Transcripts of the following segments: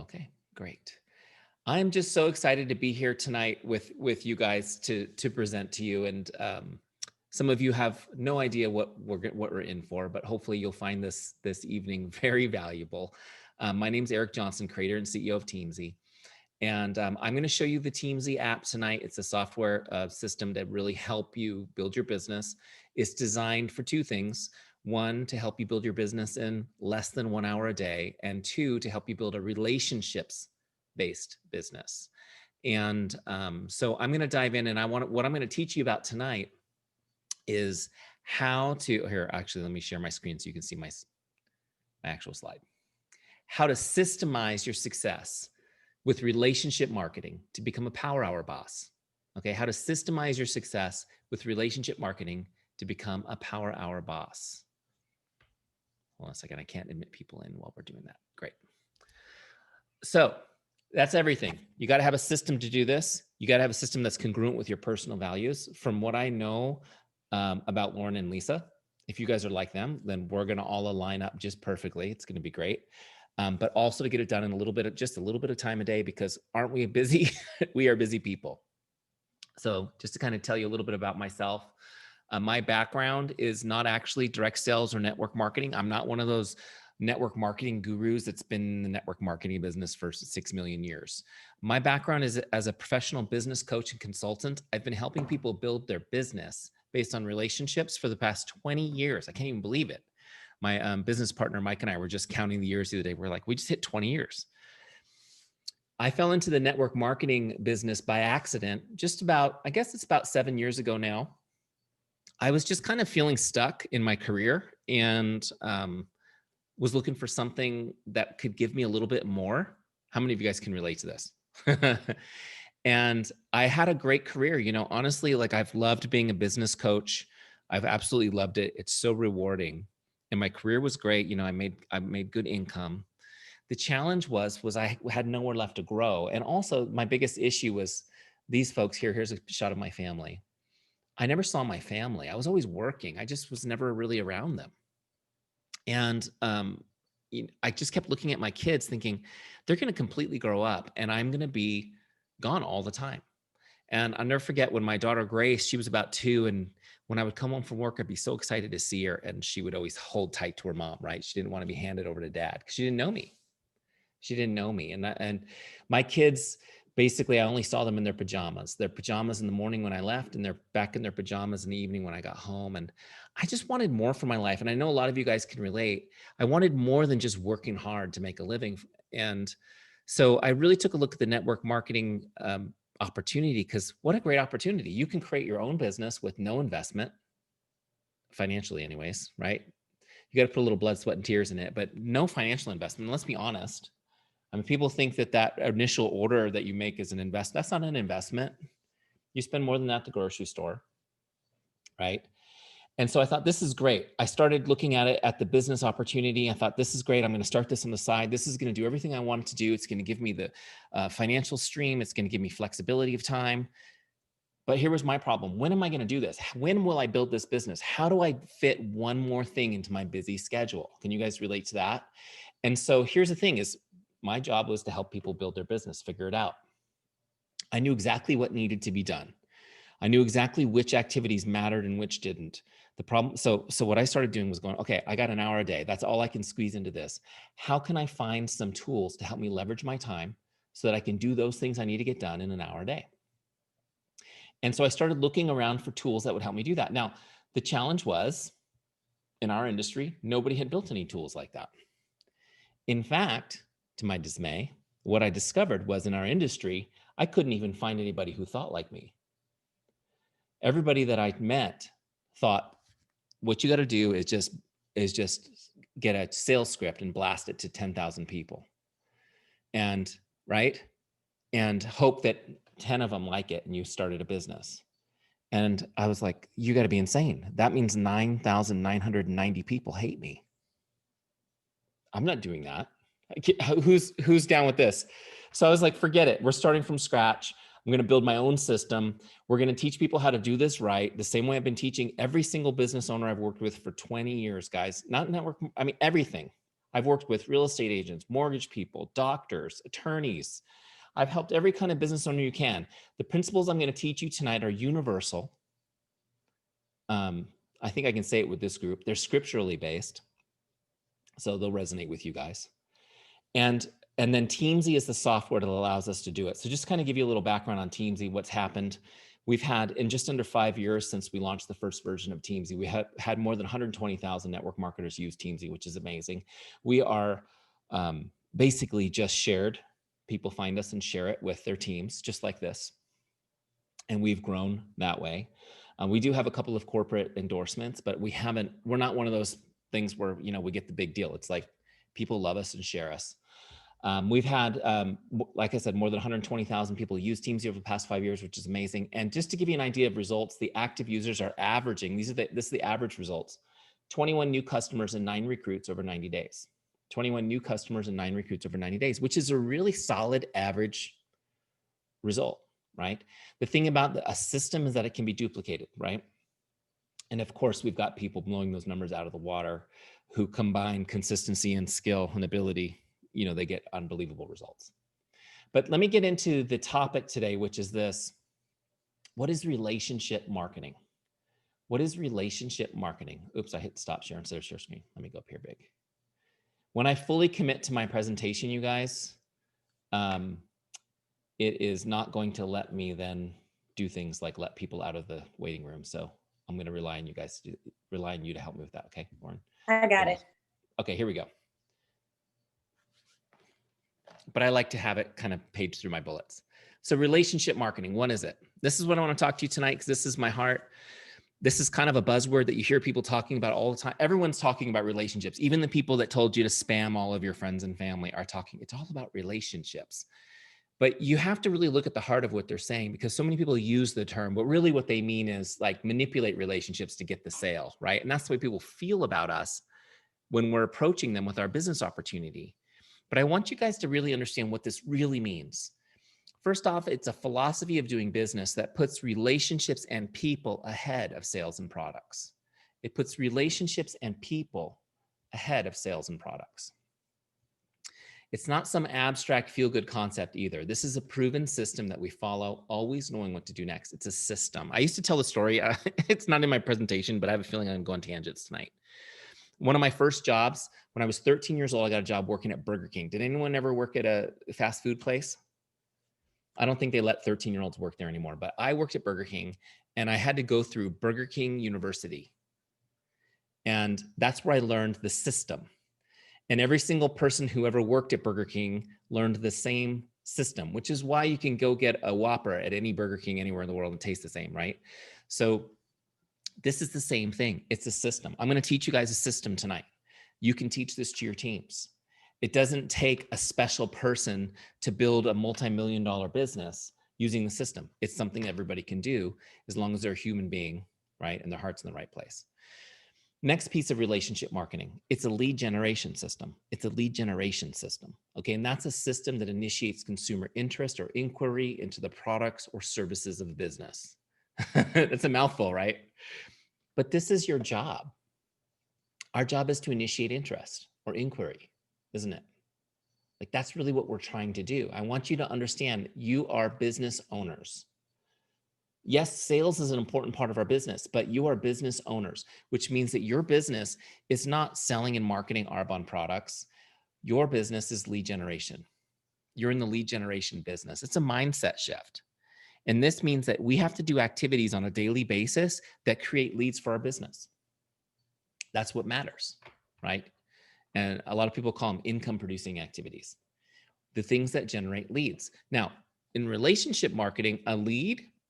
Okay, great. I'm just so excited to be here tonight with you guys to present to you. And some of you have no idea what we're in for, but hopefully you'll find this evening very valuable. My name's Eric Johnson, creator and CEO of Teamzy. And I'm going to show you the Teamzy app tonight. It's a software system that really help you build your business. It's designed for two things. One, to help you build your business in less than 1 hour a day. And two, to help you build a relationships-based business. And so I'm going to dive in, and what I'm going to teach you about tonight is how to, here, actually, let me share my screen so you can see my actual slide. How to systemize your success with relationship marketing to become a power hour boss. Okay, how to systemize your success with relationship marketing to become a power hour boss. Hold on a second, I can't admit people in while we're doing that. Great. So that's everything. You got to have a system to do this. You got to have a system that's congruent with your personal values. From what I know about Lauren and Lisa, if you guys are like them, then we're going to all align up just perfectly. It's going to be great. But also to get it done in just a little bit of time a day, because aren't we busy? We are busy people. So just to kind of tell you a little bit about myself, my background is not actually direct sales or network marketing. I'm not one of those network marketing gurus that's been in the network marketing business for 6 million years. My background is as a professional business coach and consultant. I've been helping people build their business based on relationships for the past 20 years. I can't even believe it. My business partner, Mike, and I were just counting the years the other day. We're like, we just hit 20 years. I fell into the network marketing business by accident, I guess it's about 7 years ago now. I was just kind of feeling stuck in my career and was looking for something that could give me a little bit more. How many of you guys can relate to this? And I had a great career. Honestly, like, I've loved being a business coach. I've absolutely loved it. It's so rewarding. And my career was great. I made good income. The challenge was I had nowhere left to grow. And also my biggest issue was these folks here. Here's a shot of my family. I never saw my family. I was always working. I just was never really around them. And I just kept looking at my kids thinking they're going to completely grow up and I'm going to be gone all the time. And I'll never forget when my daughter Grace, she was about 2, and when I would come home from work, I'd be so excited to see her, and she would always hold tight to her mom, right? She didn't want to be handed over to dad because she didn't know me. She didn't know me. And my kids, basically, I only saw them in their pajamas. Their pajamas in the morning when I left, and they're back in their pajamas in the evening when I got home. And I just wanted more for my life. And I know a lot of you guys can relate. I wanted more than just working hard to make a living. And so I really took a look at the network marketing opportunity, because what a great opportunity. You can create your own business with no investment, financially anyways, right? You got to put a little blood, sweat, and tears in it, but no financial investment. Let's be honest. I mean, people think that initial order that you make is an investment. That's not an investment. You spend more than that at the grocery store, right? And so I thought, this is great. I started looking at it at the business opportunity. I thought, this is great. I'm going to start this on the side. This is going to do everything I want it to do. It's going to give me the financial stream. It's going to give me flexibility of time. But here was my problem. When am I going to do this? When will I build this business? How do I fit one more thing into my busy schedule? Can you guys relate to that? And so here's the thing is, my job was to help people build their business, figure it out. I knew exactly what needed to be done. I knew exactly which activities mattered and which didn't. The problem, so what I started doing was going, okay, I got an hour a day. That's all I can squeeze into this. How can I find some tools to help me leverage my time so that I can do those things I need to get done in an hour a day? And so I started looking around for tools that would help me do that. Now, the challenge was, in our industry, nobody had built any tools like that. In fact, to my dismay, what I discovered was in our industry, I couldn't even find anybody who thought like me. Everybody that I met thought, what you got to do is just get a sales script and blast it to 10,000 people. And right. And hope that 10 of them like it and you started a business. And I was like, you got to be insane. That means 9,990 people hate me. I'm not doing that. Who's down with this? So I was like, forget it. We're starting from scratch. I'm going to build my own system. We're going to teach people how to do this right, the same way I've been teaching every single business owner I've worked with for 20 years, guys. Not network, I mean, everything. I've worked with real estate agents, mortgage people, doctors, attorneys. I've helped every kind of business owner you can. The principles I'm going to teach you tonight are universal. I think I can say it with this group. They're scripturally based, so they'll resonate with you guys. And then Teamzy is the software that allows us to do it. So just kind of give you a little background on Teamzy, what's happened. We've had, in just under 5 years since we launched the first version of Teamzy, we have had more than 120,000 network marketers use Teamzy, which is amazing. We are basically just shared. People find us and share it with their teams, just like this. And we've grown that way. We do have a couple of corporate endorsements, but we're not one of those things where, we get the big deal. It's like people love us and share us. We've had, like I said, more than 120,000 people use Teamzy over the past 5 years, which is amazing. And just to give you an idea of results, the active users are averaging, this is the average results, 21 new customers and 9 recruits over 90 days. 21 new customers and 9 recruits over 90 days, which is a really solid average result, right? The thing about a system is that it can be duplicated, right? And of course, we've got people blowing those numbers out of the water who combine consistency and skill and ability. They get unbelievable results. But let me get into the topic today, which is this. What is relationship marketing? What is relationship marketing? Oops, I hit stop share instead of share screen. Let me go up here big. When I fully commit to my presentation, you guys, it is not going to let me then do things like let people out of the waiting room. So I'm going to rely on you guys rely on you to help me with that. Okay, Lauren? I got it. Okay, here we go. But I like to have it kind of page through my bullets. So relationship marketing, what is it? This is what I want to talk to you tonight because this is my heart. This is kind of a buzzword that you hear people talking about all the time. Everyone's talking about relationships. Even the people that told you to spam all of your friends and family are talking. It's all about relationships. But you have to really look at the heart of what they're saying because so many people use the term, but really what they mean is like manipulate relationships to get the sale, right? And that's the way people feel about us when we're approaching them with our business opportunity. But I want you guys to really understand what this really means. First off, it's a philosophy of doing business that puts relationships and people ahead of sales and products. It puts relationships and people ahead of sales and products. It's not some abstract feel-good concept either. This is a proven system that we follow, always knowing what to do next. It's a system. I used to tell the story. It's not in my presentation, but I have a feeling I'm going tangents tonight. One of my first jobs, when I was 13 years old, I got a job working at Burger King. Did anyone ever work at a fast food place? I don't think they let 13-year-olds work there anymore, but I worked at Burger King and I had to go through Burger King University. And that's where I learned the system. And every single person who ever worked at Burger King learned the same system, which is why you can go get a Whopper at any Burger King anywhere in the world and taste the same, right? So this is the same thing. It's a system. I'm going to teach you guys a system tonight. You can teach this to your teams. It doesn't take a special person to build a multi-million-dollar business using the system. It's something everybody can do as long as they're a human being, right? And their heart's in the right place. Next piece of relationship marketing. It's a lead generation system. It's a lead generation system. Okay. And that's a system that initiates consumer interest or inquiry into the products or services of the business. It's a mouthful, right? But this is your job. Our job is to initiate interest or inquiry, isn't it? Like that's really what we're trying to do. I want you to understand you are business owners. Yes, sales is an important part of our business, but you are business owners, which means that your business is not selling and marketing Arbonne products. Your business is lead generation. You're in the lead generation business. It's a mindset shift. And this means that we have to do activities on a daily basis that create leads for our business. That's what matters, right? And a lot of people call them income producing activities, the things that generate leads. Now, in relationship marketing,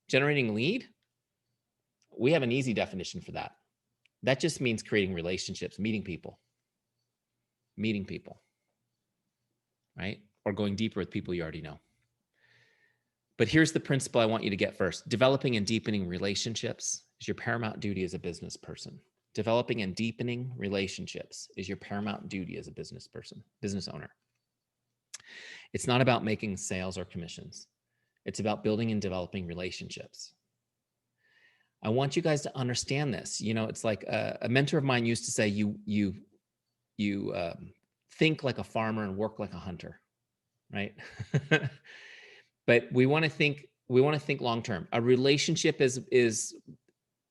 generating lead, we have an easy definition for that. That just means creating relationships, meeting people, right? Or going deeper with people you already know. But here's the principle I want you to get first. Developing and deepening relationships is your paramount duty as a business person. Developing and deepening relationships is your paramount duty as a business person, business owner. It's not about making sales or commissions. It's about building and developing relationships. I want you guys to understand this. It's like a mentor of mine used to say, you think like a farmer and work like a hunter, right? But we want to think long term. A relationship is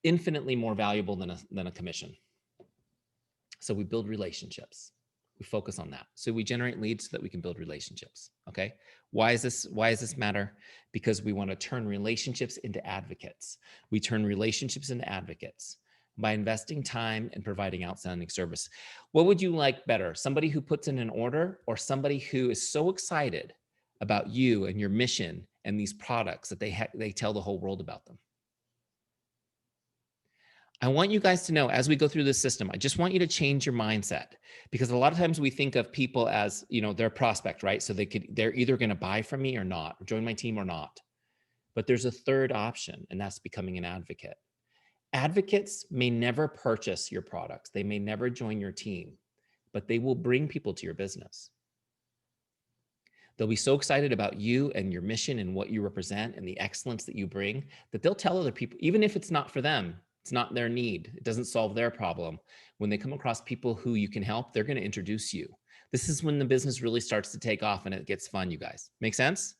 infinitely more valuable than a commission. So we build relationships. We focus on that. So we generate leads so that we can build relationships. Okay. Why does this matter? Because we want to turn relationships into advocates. We turn relationships into advocates by investing time and providing outstanding service. What would you like better? Somebody who puts in an order, or somebody who is so excited about you and your mission and these products that they tell the whole world about them? I want you guys to know, as we go through this system, I just want you to change your mindset, because a lot of times we think of people as, they're a prospect, right? So they're either going to buy from me or not, or join my team or not. But there's a third option, and that's becoming an advocate. Advocates may never purchase your products. They may never join your team, but they will bring people to your business. They'll be so excited about you and your mission and what you represent and the excellence that you bring, that they'll tell other people, even if it's not for them, it's not their need, it doesn't solve their problem. When they come across people who you can help, they're going to introduce you. This is when the business really starts to take off and it gets fun, you guys. Make sense?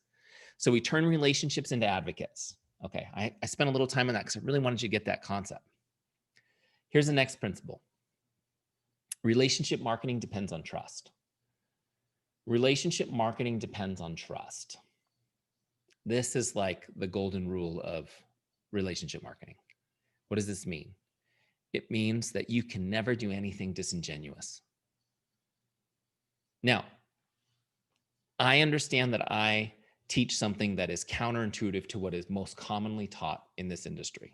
So we turn relationships into advocates. Okay, I spent a little time on that because I really wanted you to get that concept. Here's the next principle. Relationship marketing depends on trust. Relationship marketing depends on trust. This is like the golden rule of relationship marketing. What does this mean? It means that you can never do anything disingenuous. Now, I understand that I teach something that is counterintuitive to what is most commonly taught in this industry.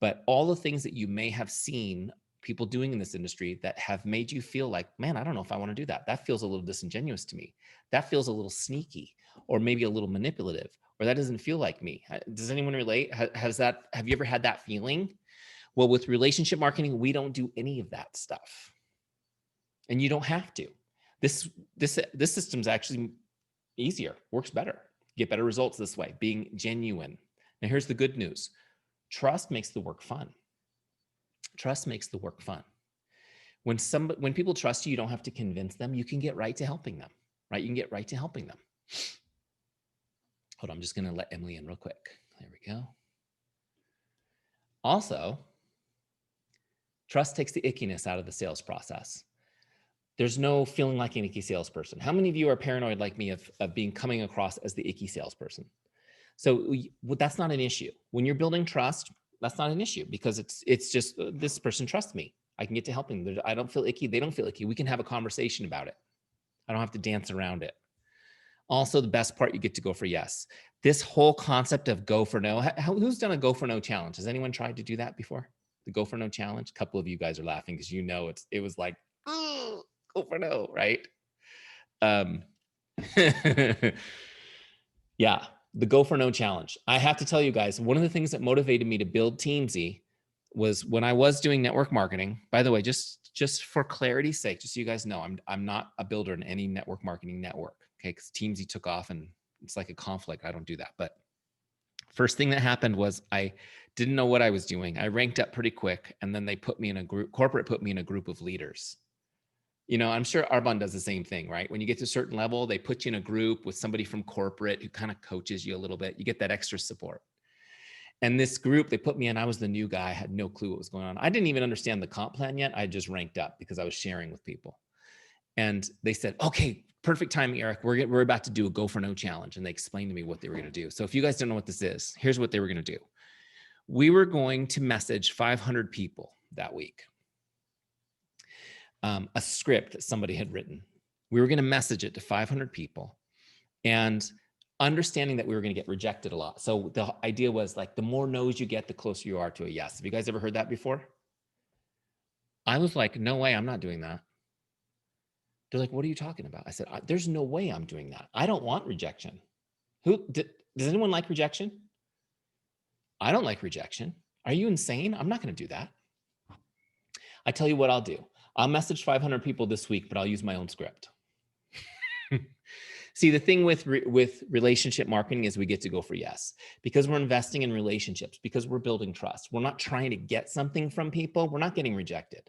But all the things that you may have seen people doing in this industry that have made you feel like, man, I don't know if I want to do that. That feels a little disingenuous to me. That feels a little sneaky, or maybe a little manipulative, or that doesn't feel like me. Does anyone relate? Have you ever had that feeling? Well, with relationship marketing, we don't do any of that stuff. And you don't have to. This system's actually easier, works better, get better results this way, being genuine. Now, here's the good news. Trust makes the work fun. Trust makes the work fun. When people trust you, you don't have to convince them. You can get right to helping them, right? You can get right to helping them. Hold on, I'm just going to let Emily in real quick. There we go. Also, trust takes the ickiness out of the sales process. There's no feeling like an icky salesperson. How many of you are paranoid like me of coming across as the icky salesperson? So that's not an issue. When you're building trust, that's not an issue, because it's just, this person trusts me. I can get to helping them. I don't feel icky. They don't feel icky. We can have a conversation about it. I don't have to dance around it. Also, the best part, you get to go for yes. This whole concept of go for no. Who's done a go for no challenge? Has anyone tried to do that before? The go for no challenge? A couple of you guys are laughing because it was like, oh, go for no, right? Yeah, the go for no challenge. I have to tell you guys, one of the things that motivated me to build Teamzy was when I was doing network marketing. By the way, just for clarity's sake, just so you guys know, I'm not a builder in any network marketing network, okay? Because Teamzy took off and it's like a conflict. I don't do that. But first thing that happened was I didn't know what I was doing. I ranked up pretty quick, and then they put me in a group. Corporate put me in a group of leaders. I'm sure Arbonne does the same thing, right? When you get to a certain level, they put you in a group with somebody from corporate who kind of coaches you a little bit. You get that extra support. And this group they put me in, I was the new guy. I had no clue what was going on. I didn't even understand the comp plan yet. I just ranked up because I was sharing with people. And they said, okay, perfect timing, Eric. We're about to do a go for no challenge. And they explained to me what they were going to do. So if you guys don't know what this is, here's what they were going to do. We were going to message 500 people that week. A script that somebody had written. We were going to message it to 500 people, and understanding that we were going to get rejected a lot. So the idea was like, the more no's you get, the closer you are to a yes. Have you guys ever heard that before? I was like, no way, I'm not doing that. They're like, what are you talking about? I said, there's no way I'm doing that. I don't want rejection. Does anyone like rejection? I don't like rejection. Are you insane? I'm not going to do that. I tell you what I'll do. I'll message 500 people this week, but I'll use my own script. See, the thing with relationship marketing is we get to go for yes, because we're investing in relationships, because we're building trust. We're not trying to get something from people. We're not getting rejected.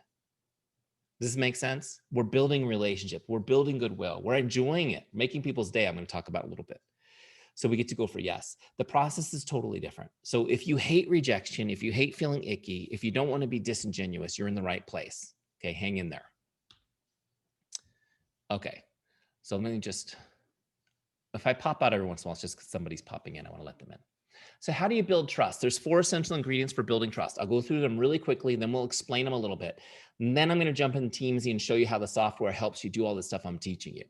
Does this make sense? We're building relationship. We're building goodwill. We're enjoying it, making people's day. I'm going to talk about a little bit. So we get to go for yes. The process is totally different. So if you hate rejection, if you hate feeling icky, if you don't want to be disingenuous, you're in the right place. Okay, hang in there. Okay, so let me just, if I pop out every once in a while, it's just because somebody's popping in. I want to let them in. So how do you build trust? There's 4 essential ingredients for building trust. I'll go through them really quickly, then we'll explain them a little bit. And then I'm going to jump into Teamzy and show you how the software helps you do all this stuff I'm teaching you.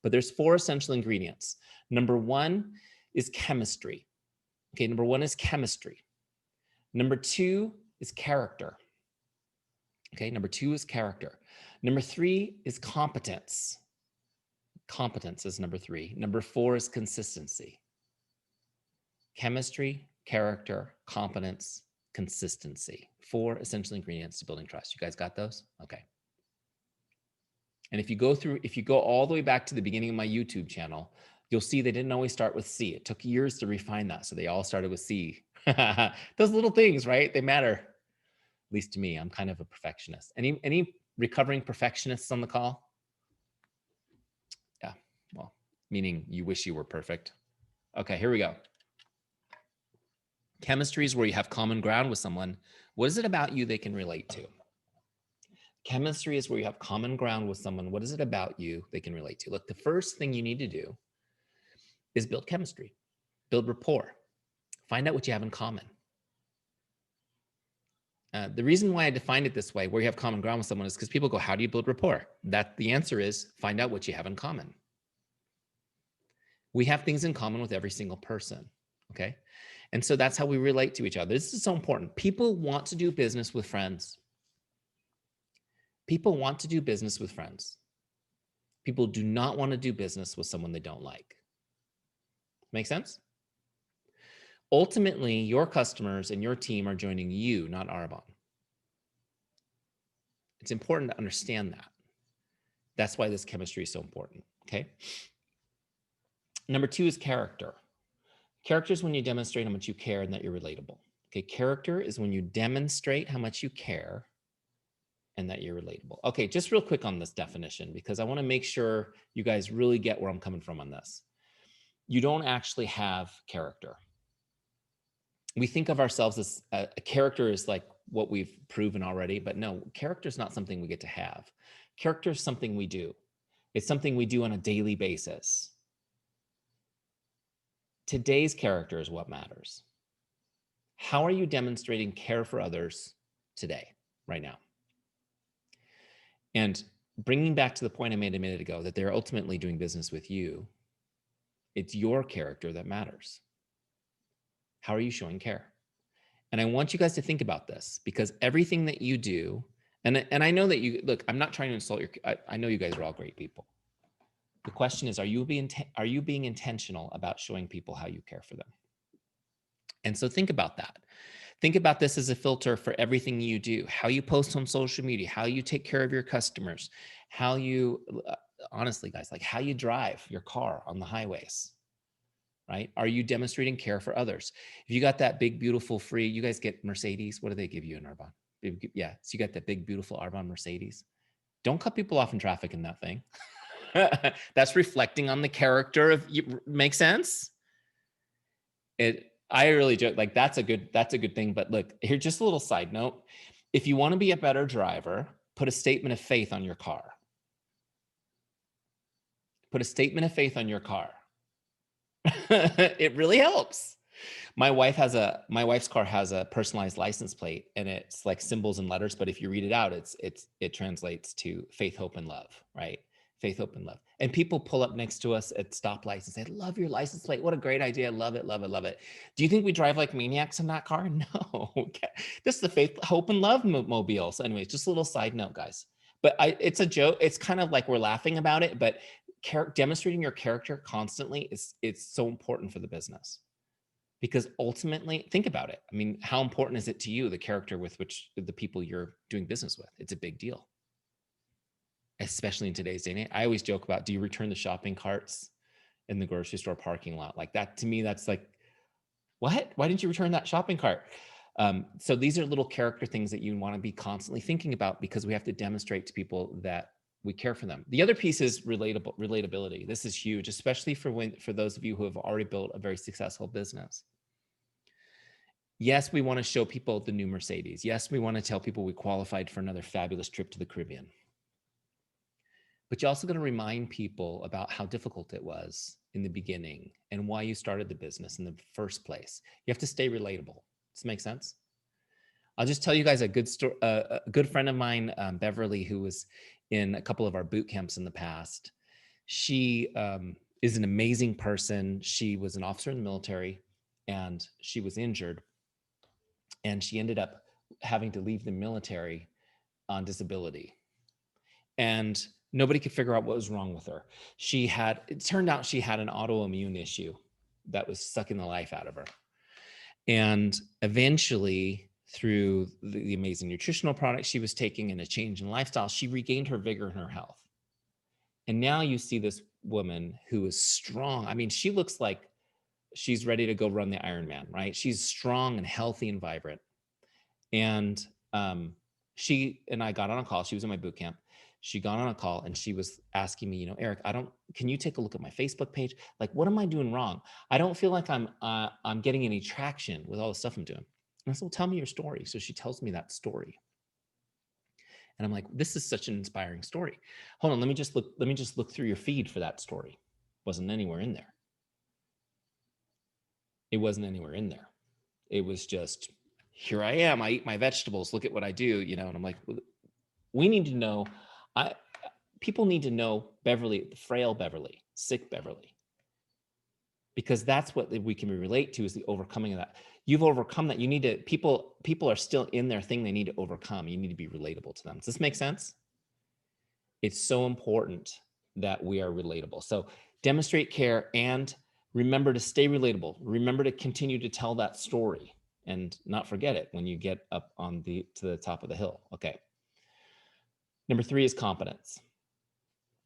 But there's 4 essential ingredients. Number 1 is chemistry. Okay, number 1 is chemistry. Number 2 is character. Okay, number 2 is character. Number 3 is competence. Competence is number 3. Number 4 is consistency. Chemistry, character, competence, consistency. 4 essential ingredients to building trust. You guys got those? Okay. And if you go all the way back to the beginning of my YouTube channel, you'll see they didn't always start with C. It took years to refine that. So they all started with C. Those little things, right? They matter. At least to me, I'm kind of a perfectionist. Any recovering perfectionists on the call? Yeah, well, meaning you wish you were perfect. Okay, here we go. Chemistry is where you have common ground with someone. What is it about you they can relate to? Chemistry is where you have common ground with someone. What is it about you they can relate to? Look, the first thing you need to do is build chemistry, build rapport, find out what you have in common. The reason why I defined it this way, where you have common ground with someone, is because people go, how do you build rapport? The answer is find out what you have in common. We have things in common with every single person, okay? And so that's how we relate to each other. This is so important. People want to do business with friends. People want to do business with friends. People do not want to do business with someone they don't like. Make sense? Ultimately, your customers and your team are joining you, not Arbonne. It's important to understand that. That's why this chemistry is so important, okay? Number 2 is character. Character is when you demonstrate how much you care and that you're relatable. Okay, character is when you demonstrate how much you care and that you're relatable. Okay, just real quick on this definition, because I want to make sure you guys really get where I'm coming from on this. You don't actually have character. We think of ourselves as a character is like what we've proven already, but no, character is not something we get to have. Character is something we do. It's something we do on a daily basis. Today's character is what matters. How are you demonstrating care for others today, right now? And bringing back to the point I made a minute ago, that they're ultimately doing business with you, it's your character that matters. How are you showing care? And I want you guys to think about this, because everything that you do, and I know that you, look, I'm not trying to insult I know you guys are all great people. The question is, are you being intentional about showing people how you care for them? And so think about that. Think about this as a filter for everything you do, how you post on social media, how you take care of your customers, how you, honestly, guys, like how you drive your car on the highways, right? Are you demonstrating care for others? If you got that big, beautiful free, you guys get Mercedes. What do they give you in Arbonne? Yeah, so you got that big, beautiful Arbonne Mercedes. Don't cut people off in traffic in that thing. That's reflecting on the character of you. Make sense? I really joke, like that's a good thing. But look, here's just a little side note. If you want to be a better driver, put a statement of faith on your car. Put a statement of faith on your car. It really helps. My wife's car has a personalized license plate, and it's like symbols and letters, but if you read it out, it translates to faith, hope, and love, right? Faith, hope, and love. And people pull up next to us at stoplights and say, I love your license plate. What a great idea. Love it, love it, love it. Do you think we drive like maniacs in that car? No. Okay. This is the faith, hope, and love mobile. So anyways, just a little side note, guys. But it's a joke. It's kind of like we're laughing about it, but demonstrating your character constantly it's so important for the business. Because ultimately, think about it. I mean, how important is it to you, the character with which the people you're doing business with? It's a big deal, especially in today's day and age. I always joke about, do you return the shopping carts in the grocery store parking lot? Like that, to me, that's like, what? Why didn't you return that shopping cart? So these are little character things that you want to be constantly thinking about, because we have to demonstrate to people that we care for them. The other piece is relatability. This is huge, especially for those of you who have already built a very successful business. Yes, we want to show people the new Mercedes. Yes, we want to tell people we qualified for another fabulous trip to the Caribbean. But you're also going to remind people about how difficult it was in the beginning and why you started the business in the first place. You have to stay relatable. Does that make sense? I'll just tell you guys a good story. A good friend of mine, Beverly, who was in a couple of our boot camps in the past. She is an amazing person. She was an officer in the military, and she was injured, and she ended up having to leave the military on disability. And nobody could figure out what was wrong with her. It turned out she had an autoimmune issue that was sucking the life out of her. And eventually, through the amazing nutritional products she was taking and a change in lifestyle, she regained her vigor and her health. And now you see this woman who is strong. I mean, she looks like she's ready to go run the Ironman, right? She's strong and healthy and vibrant. And she and I got on a call. She was in my boot camp. She got on a call and she was asking me, Eric, can you take a look at my Facebook page? Like, what am I doing wrong? I don't feel like I'm getting any traction with all the stuff I'm doing. And I said, well, tell me your story. So she tells me that story. And I'm like, this is such an inspiring story. Hold on, let me just look through your feed for that story. Wasn't anywhere in there. It wasn't anywhere in there. It was just, here I am. I eat my vegetables. Look at what I do, And I'm like, we need to know. People need to know Beverly, the frail Beverly, sick Beverly, because that's what we can relate to, is the overcoming of that. You've overcome that. You need to, people are still in their thing they need to overcome. You need to be relatable to them. Does this make sense? It's so important that we are relatable. So demonstrate care and remember to stay relatable. Remember to continue to tell that story and not forget it when you get up to the top of the hill. Okay. Number 3 is competence.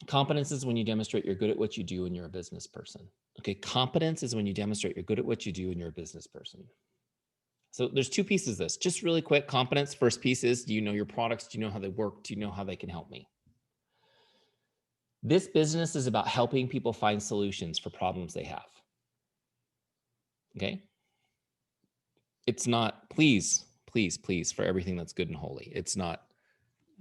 Competence is when you demonstrate you're good at what you do and you're a business person. Okay, competence is when you demonstrate you're good at what you do and you're a business person. So there's 2 pieces of this. Just really quick, competence. First piece is, do you know your products? Do you know how they work? Do you know how they can help me? This business is about helping people find solutions for problems they have. Okay? It's not, please, for everything that's good and holy. It's not,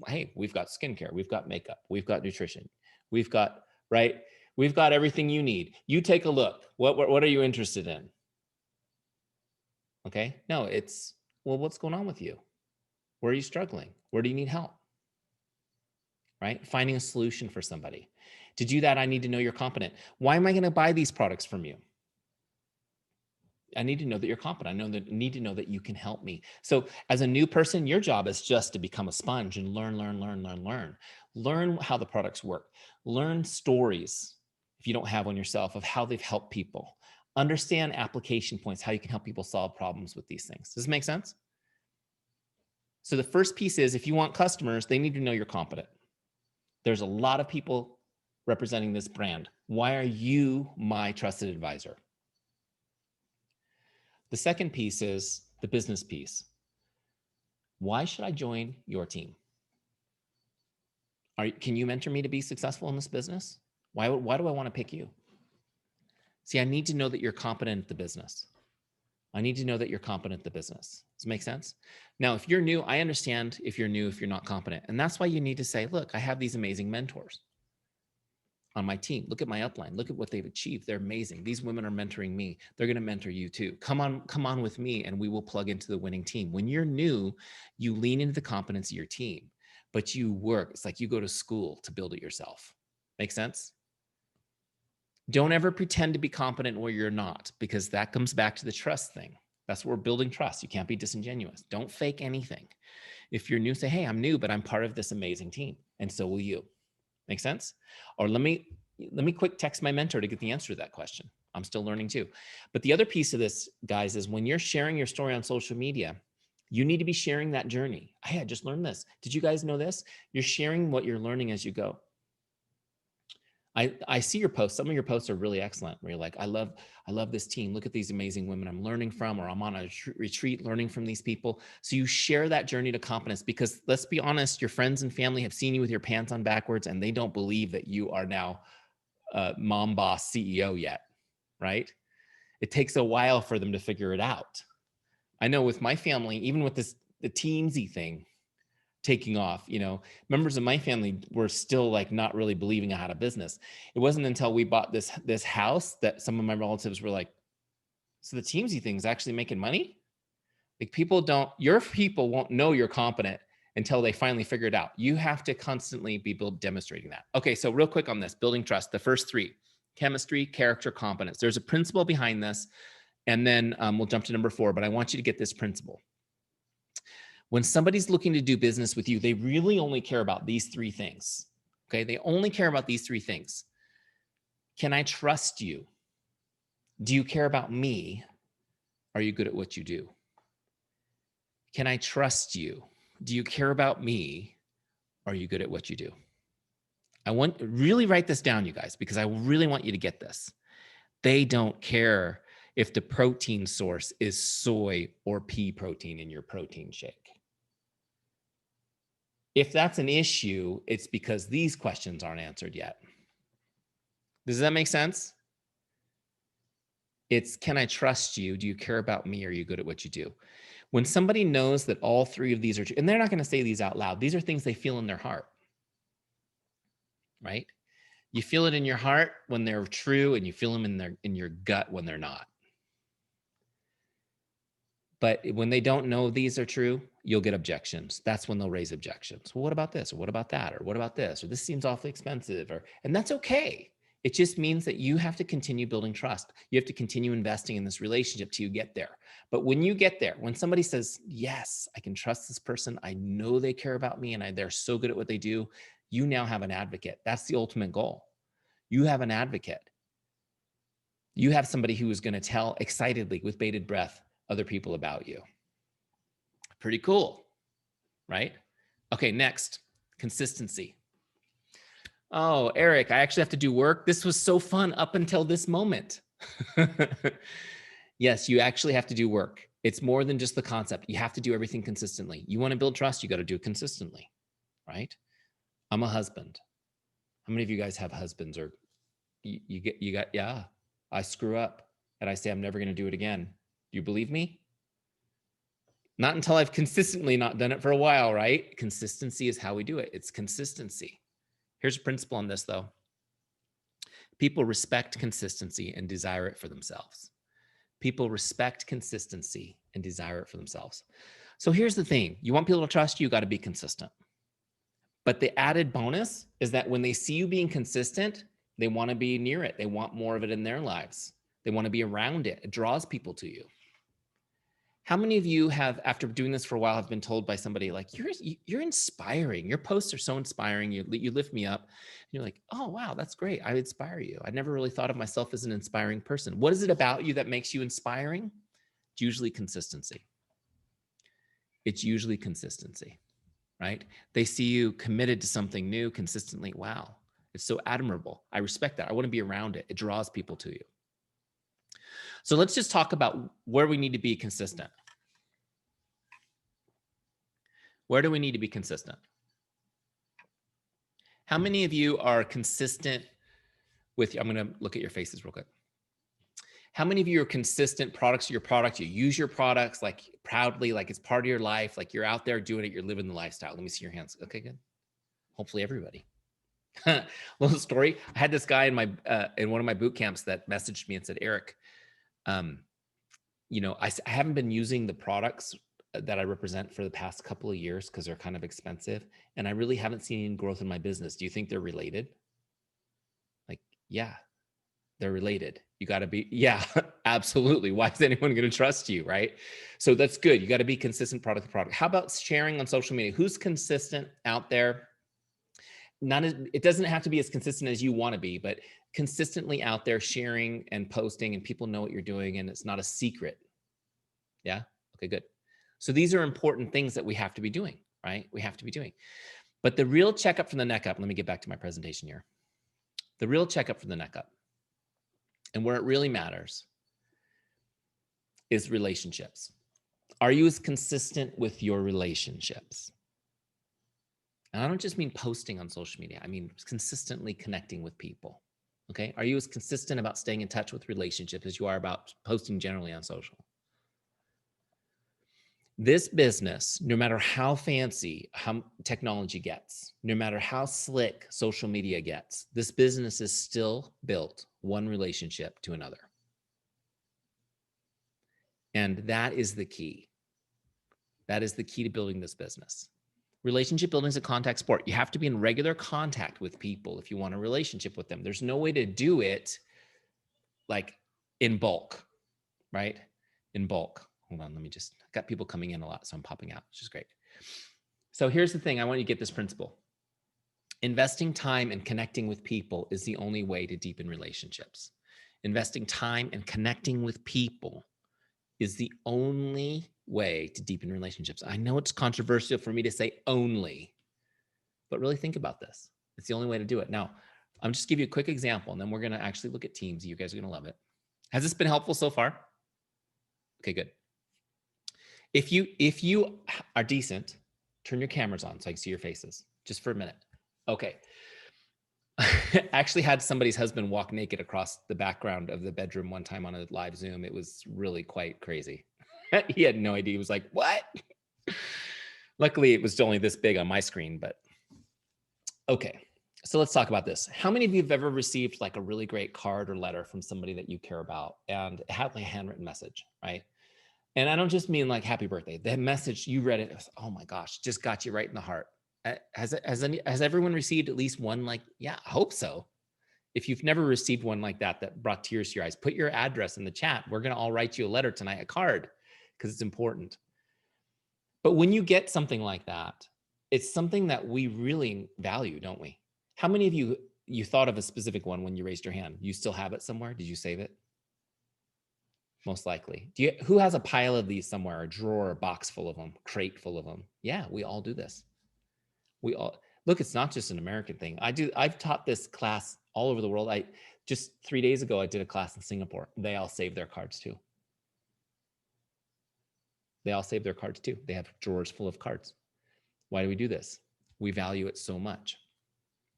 hey, we've got skincare, we've got makeup, we've got nutrition, we've got, right? We've got everything you need. You take a look. What are you interested in? Okay. No, it's, well, what's going on with you? Where are you struggling? Where do you need help? Right? Finding a solution for somebody. To do that, I need to know you're competent. Why am I going to buy these products from you? I need to know that you're competent. I need to know that you can help me. So as a new person, your job is just to become a sponge and learn. Learn how the products work. Learn stories, if you don't have one yourself, of how they've helped people. Understand application points, how you can help people solve problems with these things. Does this make sense? So the first piece is, if you want customers, they need to know you're competent. There's a lot of people representing this brand. Why are you my trusted advisor? The second piece is the business piece. Why should I join your team? Can you mentor me to be successful in this business? Why do I want to pick you? See, I need to know that you're competent at the business. I need to know that you're competent at the business. Does it make sense? Now, if you're new, I understand if you're new, if you're not competent. And that's why you need to say, look, I have these amazing mentors on my team. Look at my upline. Look at what they've achieved. They're amazing. These women are mentoring me. They're going to mentor you too. Come on with me and we will plug into the winning team. When you're new, you lean into the competence of your team, but you work. It's like you go to school to build it yourself. Make sense? Don't ever pretend to be competent where you're not, because that comes back to the trust thing. That's where we're building trust. You can't be disingenuous. Don't fake anything. If you're new, say, hey, I'm new, but I'm part of this amazing team. And so will you. Make sense? Or let me quick text my mentor to get the answer to that question. I'm still learning too. But the other piece of this, guys, is when you're sharing your story on social media, you need to be sharing that journey. Hey, I just learned this. Did you guys know this? You're sharing what you're learning as you go. I see your posts. Some of your posts are really excellent where you're like, I love this team. Look at these amazing women I'm learning from, or I'm on a retreat learning from these people. So you share that journey to competence, because let's be honest, your friends and family have seen you with your pants on backwards and they don't believe that you are now mom boss CEO yet, right? It takes a while for them to figure it out. I know with my family, even with the Teamzy thing taking off, members of my family were still like not really believing I had a business. It wasn't until we bought this house that some of my relatives were like, so the Teamzy thing is actually making money? Like, your people won't know you're competent until they finally figure it out. You have to constantly be demonstrating that. Okay, so real quick on this, building trust, the first three: chemistry, character, competence. There's a principle behind this, and then we'll jump to number 4, but I want you to get this principle. When somebody's looking to do business with you, they really only care about these 3 things. Okay, they only care about these 3 things. Can I trust you? Do you care about me? Are you good at what you do? Can I trust you? Do you care about me? Are you good at what you do? I want really write this down, you guys, because I really want you to get this. They don't care if the protein source is soy or pea protein in your protein shake. If that's an issue, it's because these questions aren't answered yet. Does that make sense? It's, can I trust you? Do you care about me? Are you good at what you do? When somebody knows that all 3 of these are true, and they're not going to say these out loud, these are things they feel in their heart, right? You feel it in your heart when they're true, and you feel them in your gut when they're not. But when they don't know these are true, you'll get objections. That's when they'll raise objections. Well, what about this? Or what about that? Or what about this? Or this seems awfully expensive. And that's okay. It just means that you have to continue building trust. You have to continue investing in this relationship till you get there. But when you get there, when somebody says, yes, I can trust this person, I know they care about me, and they're so good at what they do, you now have an advocate. That's the ultimate goal. You have an advocate. You have somebody who is going to tell excitedly, with bated breath, other people about you. Pretty cool, right? Okay, next, consistency. Oh, Eric, I actually have to do work. This was so fun up until this moment. Yes, you actually have to do work. It's more than just the concept. You have to do everything consistently. You want to build trust, you got to do it consistently, right? I'm a husband. How many of you guys have husbands, or you got, yeah, I screw up and I say I'm never going to do it again. Do you believe me? Not until I've consistently not done it for a while, right? Consistency is how we do it. It's consistency. Here's a principle on this, though. People respect consistency and desire it for themselves. People respect consistency and desire it for themselves. So here's the thing. You want people to trust you, you got to be consistent. But the added bonus is that when they see you being consistent, they want to be near it. They want more of it in their lives. They want to be around it. It draws people to you. How many of you have, after doing this for a while, have been told by somebody like, you're inspiring. Your posts are so inspiring. You lift me up. And you're like, oh, wow, that's great. I inspire you. I never really thought of myself as an inspiring person. What is it about you that makes you inspiring? It's usually consistency. It's usually consistency, right? They see you committed to something new consistently. Wow, it's so admirable. I respect that. I want to be around it. It draws people to you. So let's just talk about where we need to be consistent. Where do we need to be consistent? How many of you are consistent with, I'm going to look at your faces real quick. How many of you are consistent products of your product? You use your products like proudly, like it's part of your life, like you're out there doing it, you're living the lifestyle. Let me see your hands. Okay, good. Hopefully everybody. Little story. I had this guy in my in one of my boot camps that messaged me and said, Eric, you know, I haven't been using the products that I represent for the past couple of years because they're kind of expensive, and I really haven't seen any growth in my business. Do you think they're related? Like, yeah, they're related. You got to be, yeah, absolutely. Why is anyone going to trust you, right? So that's good. You got to be consistent product to product. How about sharing on social media? Who's consistent out there? It doesn't have to be as consistent as you want to be, but consistently out there sharing and posting, and people know what you're doing, and it's not a secret. Yeah. Okay, good. So these are important things that we have to be doing, right? We have to be doing. But the real checkup from the neck up, let me get back to my presentation here. The real checkup for the neck up. And where it really matters is relationships. Are you as consistent with your relationships? And I don't just mean posting on social media. I mean consistently connecting with people. Okay. Are you as consistent about staying in touch with relationships as you are about posting generally on social? This business, no matter how fancy how technology gets, no matter how slick social media gets, this business is still built one relationship to another. And that is the key. That is the key to building this business. Relationship building is a contact sport. You have to be in regular contact with people if you want a relationship with them. There's no way to do it like in bulk, right? In bulk. Hold on, let me just, got people coming in a lot, so I'm popping out, which is great. So here's the thing, I want you to get this principle. Investing time and connecting with people is the only way to deepen relationships. Investing time and connecting with people is the only way to deepen relationships. I know it's controversial for me to say only, but really think about this. It's the only way to do it. Now, I'm just give you a quick example, and then we're going to actually look at Teamzy. You guys are going to love it. Has this been helpful so far? Okay, good. If you are decent, turn your cameras on so I can see your faces just for a minute. Okay. I actually had somebody's husband walk naked across the background of the bedroom one time on a live Zoom. It was really quite crazy. He had no idea. He was like, what? Luckily, it was only this big on my screen, but okay. So let's talk about this. How many of you have ever received like a really great card or letter from somebody that you care about and it had like a handwritten message, right? And I don't just mean like happy birthday. The message, you read it, was, oh my gosh, just got you right in the heart. Has everyone received at least one? Like, yeah, I hope so. If you've never received one like that brought tears to your eyes, put your address in the chat. We're going to all write you a letter tonight, a card, because it's important. But when you get something like that, it's something that we really value, don't we? How many of you thought of a specific one when you raised your hand? You still have it somewhere? Did you save it? Most likely. Who has a pile of these somewhere, a drawer, a box full of them, crate full of them? Yeah, we all do this. We all, look, it's not just an American thing. I've taught this class all over the world. Just 3 days ago, I did a class in Singapore. They all save their cards too. They all save their cards too. They have drawers full of cards. Why do we do this? We value it so much.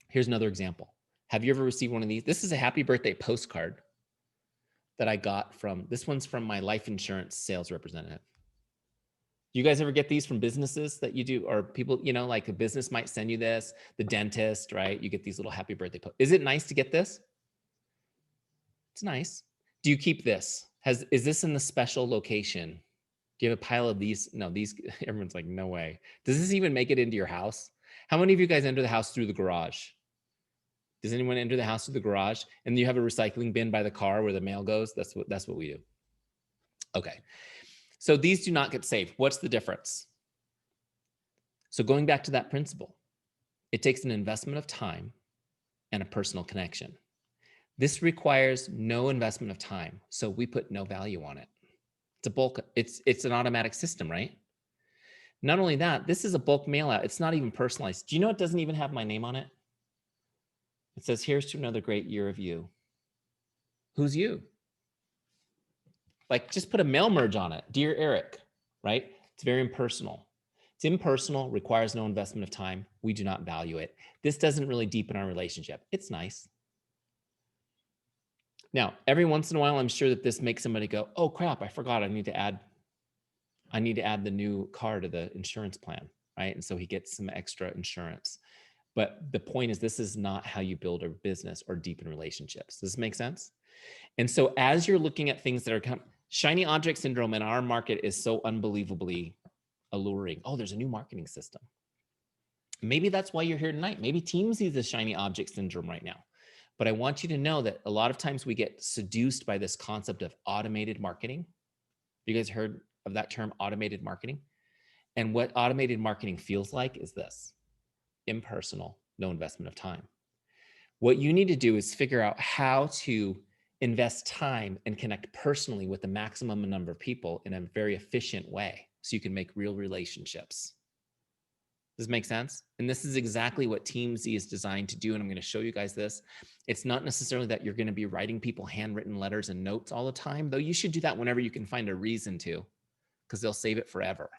Here's another example. Have you ever received one of these? This is a happy birthday postcard that I got from, this one's from my life insurance sales representative. Do you guys ever get these from businesses that you do, or people, like a business might send you this, the dentist, right? You get these little happy birthday. Is it nice to get this? It's nice. Do you keep this? Is this in the special location? Do you have a pile of these? No, these, everyone's like, no way. Does this even make it into your house? How many of you guys enter the house through the garage? Does anyone enter the house through the garage? And you have a recycling bin by the car where the mail goes? That's what we do. Okay. So these do not get saved. What's the difference? So going back to that principle, it takes an investment of time and a personal connection. This requires no investment of time. So we put no value on it. It's a bulk, it's an automatic system, right? Not only that, this is a bulk mail out. It's not even personalized. Do you know it doesn't even have my name on it? It says, here's to another great year of you. Who's you? Like, just put a mail merge on it. Dear Eric, right? It's very impersonal. It's impersonal, requires no investment of time. We do not value it. This doesn't really deepen our relationship. It's nice. Now, every once in a while, I'm sure that this makes somebody go, oh crap, I forgot I need to add the new car to the insurance plan, right? And so he gets some extra insurance. But the point is, this is not how you build a business or deepen relationships. Does this make sense? And so as you're looking at things that are shiny object syndrome in our market is so unbelievably alluring. Oh, there's a new marketing system. Maybe that's why you're here tonight. Maybe Teamzy is the shiny object syndrome right now. But I want you to know that a lot of times we get seduced by this concept of automated marketing. You guys heard of that term, automated marketing? And what automated marketing feels like is this: impersonal, no investment of time. What you need to do is figure out how to invest time and connect personally with the maximum number of people in a very efficient way so you can make real relationships. Does it make sense? And this is exactly what Teamzy is designed to do. And I'm going to show you guys this. It's not necessarily that you're going to be writing people handwritten letters and notes all the time, though you should do that whenever you can find a reason to, because they'll save it forever.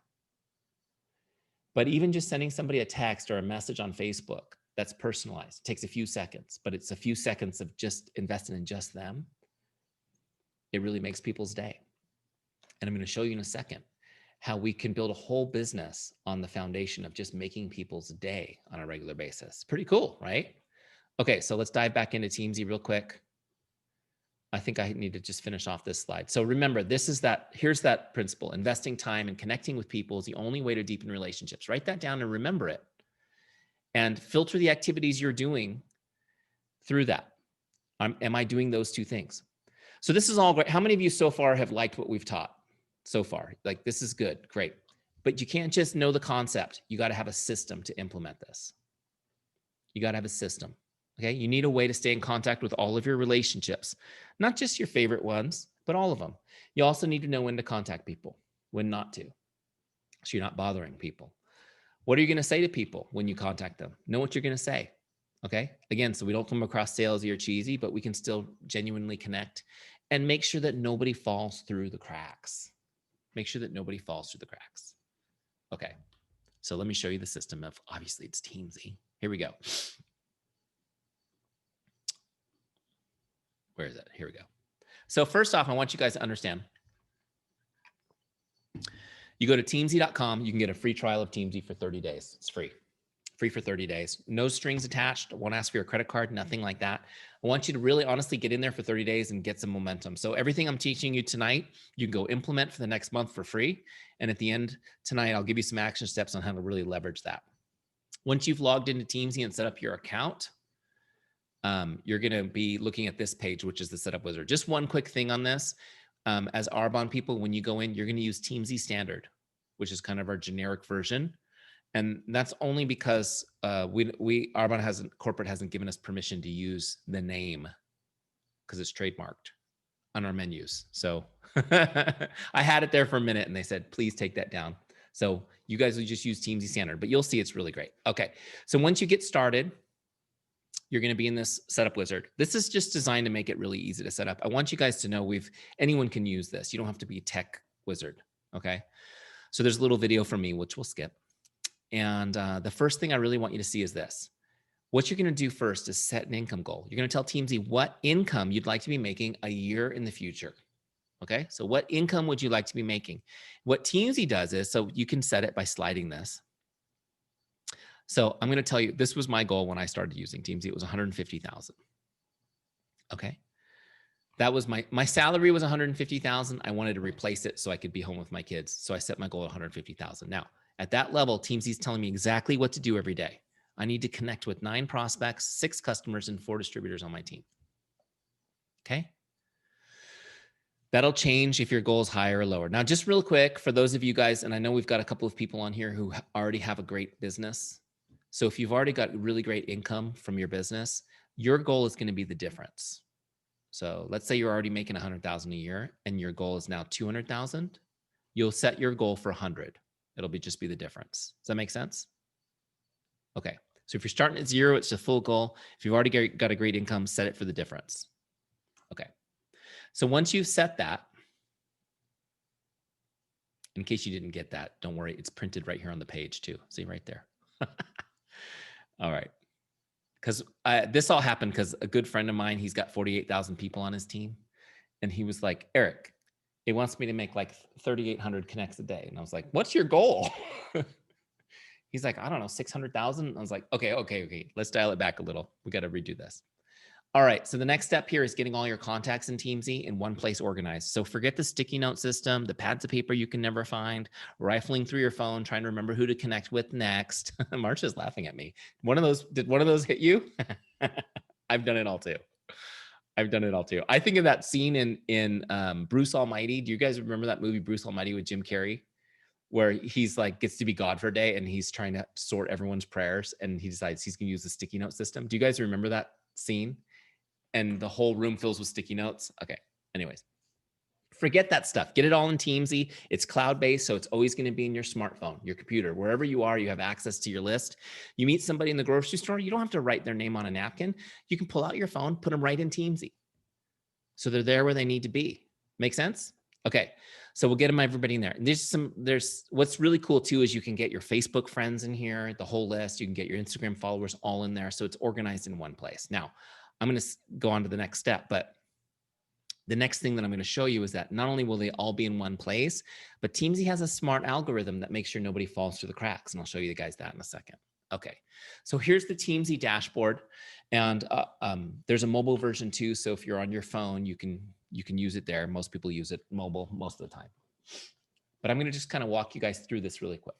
But even just sending somebody a text or a message on Facebook that's personalized, it takes a few seconds, but it's a few seconds of just investing in just them. It really makes people's day. And I'm going to show you in a second how we can build a whole business on the foundation of just making people's day on a regular basis. Pretty cool, right? Okay, so let's dive back into Teamzy real quick. I think I need to just finish off this slide. So remember, here's that principle. Investing time and connecting with people is the only way to deepen relationships. Write that down and remember it. And filter the activities you're doing through that. Am I doing those two things? So this is all great. How many of you so far have liked what we've taught so far? Like, this is good, great. But you can't just know the concept. You got to have a system to implement this. You got to have a system. Okay, you need a way to stay in contact with all of your relationships, not just your favorite ones, but all of them. You also need to know when to contact people, when not to, so you're not bothering people. What are you going to say to people when you contact them? Know what you're going to say. Okay, again, so we don't come across salesy or cheesy, but we can still genuinely connect and make sure that nobody falls through the cracks. Make sure that nobody falls through the cracks. Okay, so let me show you the system of, obviously it's Teamzy. Here we go. Where is it? Here we go. So first off, I want you guys to understand. You go to Teamzy.com, you can get a free trial of Teamzy for 30 days. It's free. Free for 30 days. No strings attached. I won't ask for your credit card, nothing like that. I want you to really honestly get in there for 30 days and get some momentum. So everything I'm teaching you tonight, you can go implement for the next month for free. And at the end tonight, I'll give you some action steps on how to really leverage that. Once you've logged into Teamzy and set up your account, you're going to be looking at this page, which is the setup wizard. Just one quick thing on this. As Arbonne people, when you go in, you're going to use Teamzy Standard, which is kind of our generic version. And that's only because Arbonne corporate hasn't given us permission to use the name because it's trademarked on our menus. So I had it there for a minute and they said, please take that down. So you guys will just use Teamzy Standard, but you'll see it's really great. Okay, so once you get started, you're going to be in this setup wizard. This is just designed to make it really easy to set up. I want you guys to know anyone can use this. You don't have to be a tech wizard. Okay. So there's a little video from me, which we'll skip. And the first thing I really want you to see is this. What you're going to do first is set an income goal. You're going to tell Teamzy what income you'd like to be making a year in the future. Okay. So what income would you like to be making? What Teamzy does is, so you can set it by sliding this. So I'm going to tell you, this was my goal when I started using Teamzy. It was 150,000. Okay. That was my salary was 150,000. I wanted to replace it so I could be home with my kids. So I set my goal at 150,000. Now at that level, Teamzy's telling me exactly what to do every day. I need to connect with 9 prospects, 6 customers, and 4 distributors on my team. Okay. That'll change if your goal is higher or lower. Now, just real quick for those of you guys, and I know we've got a couple of people on here who already have a great business. So if you've already got really great income from your business, your goal is going to be the difference. So let's say you're already making 100,000 a year and your goal is now 200,000. You'll set your goal for 100. It'll just be the difference. Does that make sense? Okay. So if you're starting at 0, it's a full goal. If you've already got a great income, set it for the difference. Okay. So once you've set that, in case you didn't get that, don't worry. It's printed right here on the page too. See right there. All right. Because this all happened because a good friend of mine, he's got 48,000 people on his team. And he was like, Eric, it wants me to make like 3,800 connects a day. And I was like, what's your goal? He's like, I don't know, 600,000. I was like, okay. Let's dial it back a little. We got to redo this. All right. So the next step here is getting all your contacts in Teamzy in one place organized. So forget the sticky note system, the pads of paper you can never find, rifling through your phone, trying to remember who to connect with next. Marsha's laughing at me. Did one of those hit you? I've done it all too. I think of that scene in Bruce Almighty. Do you guys remember that movie, Bruce Almighty, with Jim Carrey, where he's like, gets to be God for a day and he's trying to sort everyone's prayers and he decides he's going to use the sticky note system. Do you guys remember that scene? And the whole room fills with sticky notes. Okay. Anyways, Forget that stuff. Get it all in Teamzy. It's cloud-based, so it's always going to be in your smartphone, your computer. Wherever you are, you have access to your list. You meet somebody in the grocery store, you don't have to write their name on a napkin. You can pull out your phone, put them right in Teamzy. So they're there where they need to be. Make sense? Okay. So we'll get them everybody in there. And there's what's really cool too is you can get your Facebook friends in here, the whole list. You can get your Instagram followers all in there. So it's organized in one place. Now, I'm going to go on to the next step, but the next thing that I'm going to show you is that not only will they all be in one place, but Teamzy has a smart algorithm that makes sure nobody falls through the cracks. And I'll show you guys that in a second. Okay, so here's the Teamzy dashboard, and there's a mobile version too. So if you're on your phone, you can use it there. Most people use it mobile most of the time. But I'm going to just kind of walk you guys through this really quick.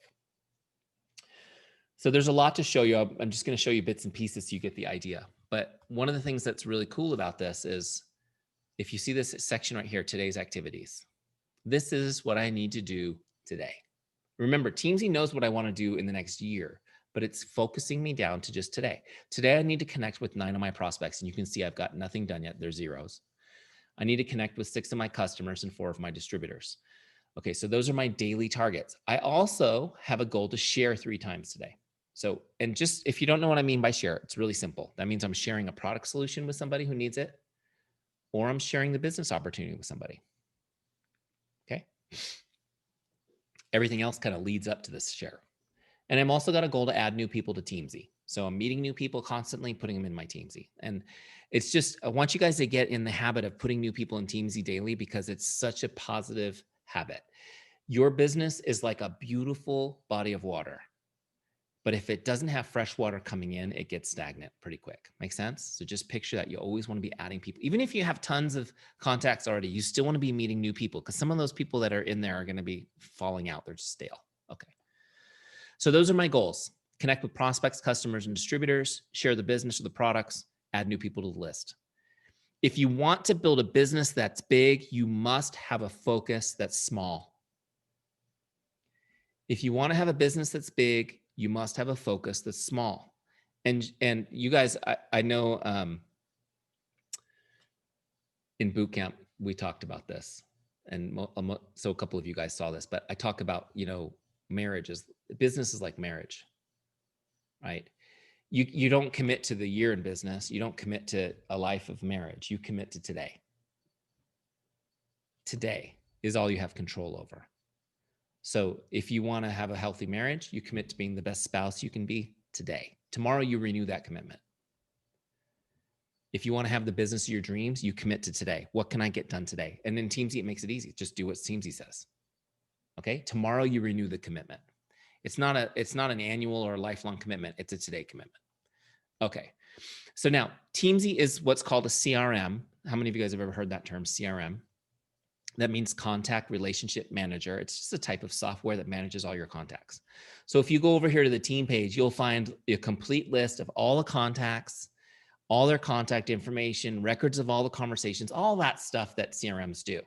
So there's a lot to show you. I'm just going to show you bits and pieces so you get the idea. But one of the things that's really cool about this is if you see this section right here, today's activities, this is what I need to do today. Remember, Teamzy knows what I want to do in the next year, but it's focusing me down to just today. Today, I need to connect with 9 of my prospects, and you can see I've got nothing done yet. They're zeros. I need to connect with 6 of my customers and 4 of my distributors. Okay, so those are my daily targets. I also have a goal to share 3 times today. So, and just if you don't know what I mean by share, it's really simple. That means I'm sharing a product solution with somebody who needs it, or I'm sharing the business opportunity with somebody. Okay. Everything else kind of leads up to this share. And I'm also got a goal to add new people to Teamzy. So I'm meeting new people constantly, putting them in my Teamzy. And it's just, I want you guys to get in the habit of putting new people in Teamzy daily because it's such a positive habit. Your business is like a beautiful body of water. But if it doesn't have fresh water coming in, it gets stagnant pretty quick. Make sense? So just picture that you always want to be adding people. Even if you have tons of contacts already, you still want to be meeting new people because some of those people that are in there are going to be falling out. They're just stale. Okay. So those are my goals. Connect with prospects, customers, and distributors, share the business or the products, add new people to the list. If you want to build a business that's big, you must have a focus that's small. If you want to have a business that's big, you must have a focus that's small. And you guys, I know in boot camp, we talked about this. And so a couple of you guys saw this, but I talk about, marriage is, business is like marriage, right? You don't commit to the year in business. You don't commit to a life of marriage. You commit to today. Today is all you have control over. So if you want to have a healthy marriage, you commit to being the best spouse you can be today. Tomorrow, you renew that commitment. If you want to have the business of your dreams, you commit to today. What can I get done today? And in Teamzy, it makes it easy. Just do what Teamzy says. Okay. Tomorrow, you renew the commitment. It's not an annual or lifelong commitment. It's a today commitment. Okay. So now Teamzy is what's called a CRM. How many of you guys have ever heard that term, CRM? That means contact relationship manager. It's just a type of software that manages all your contacts. So if you go over here to the team page, you'll find a complete list of all the contacts, all their contact information, records of all the conversations, all that stuff that CRMs do.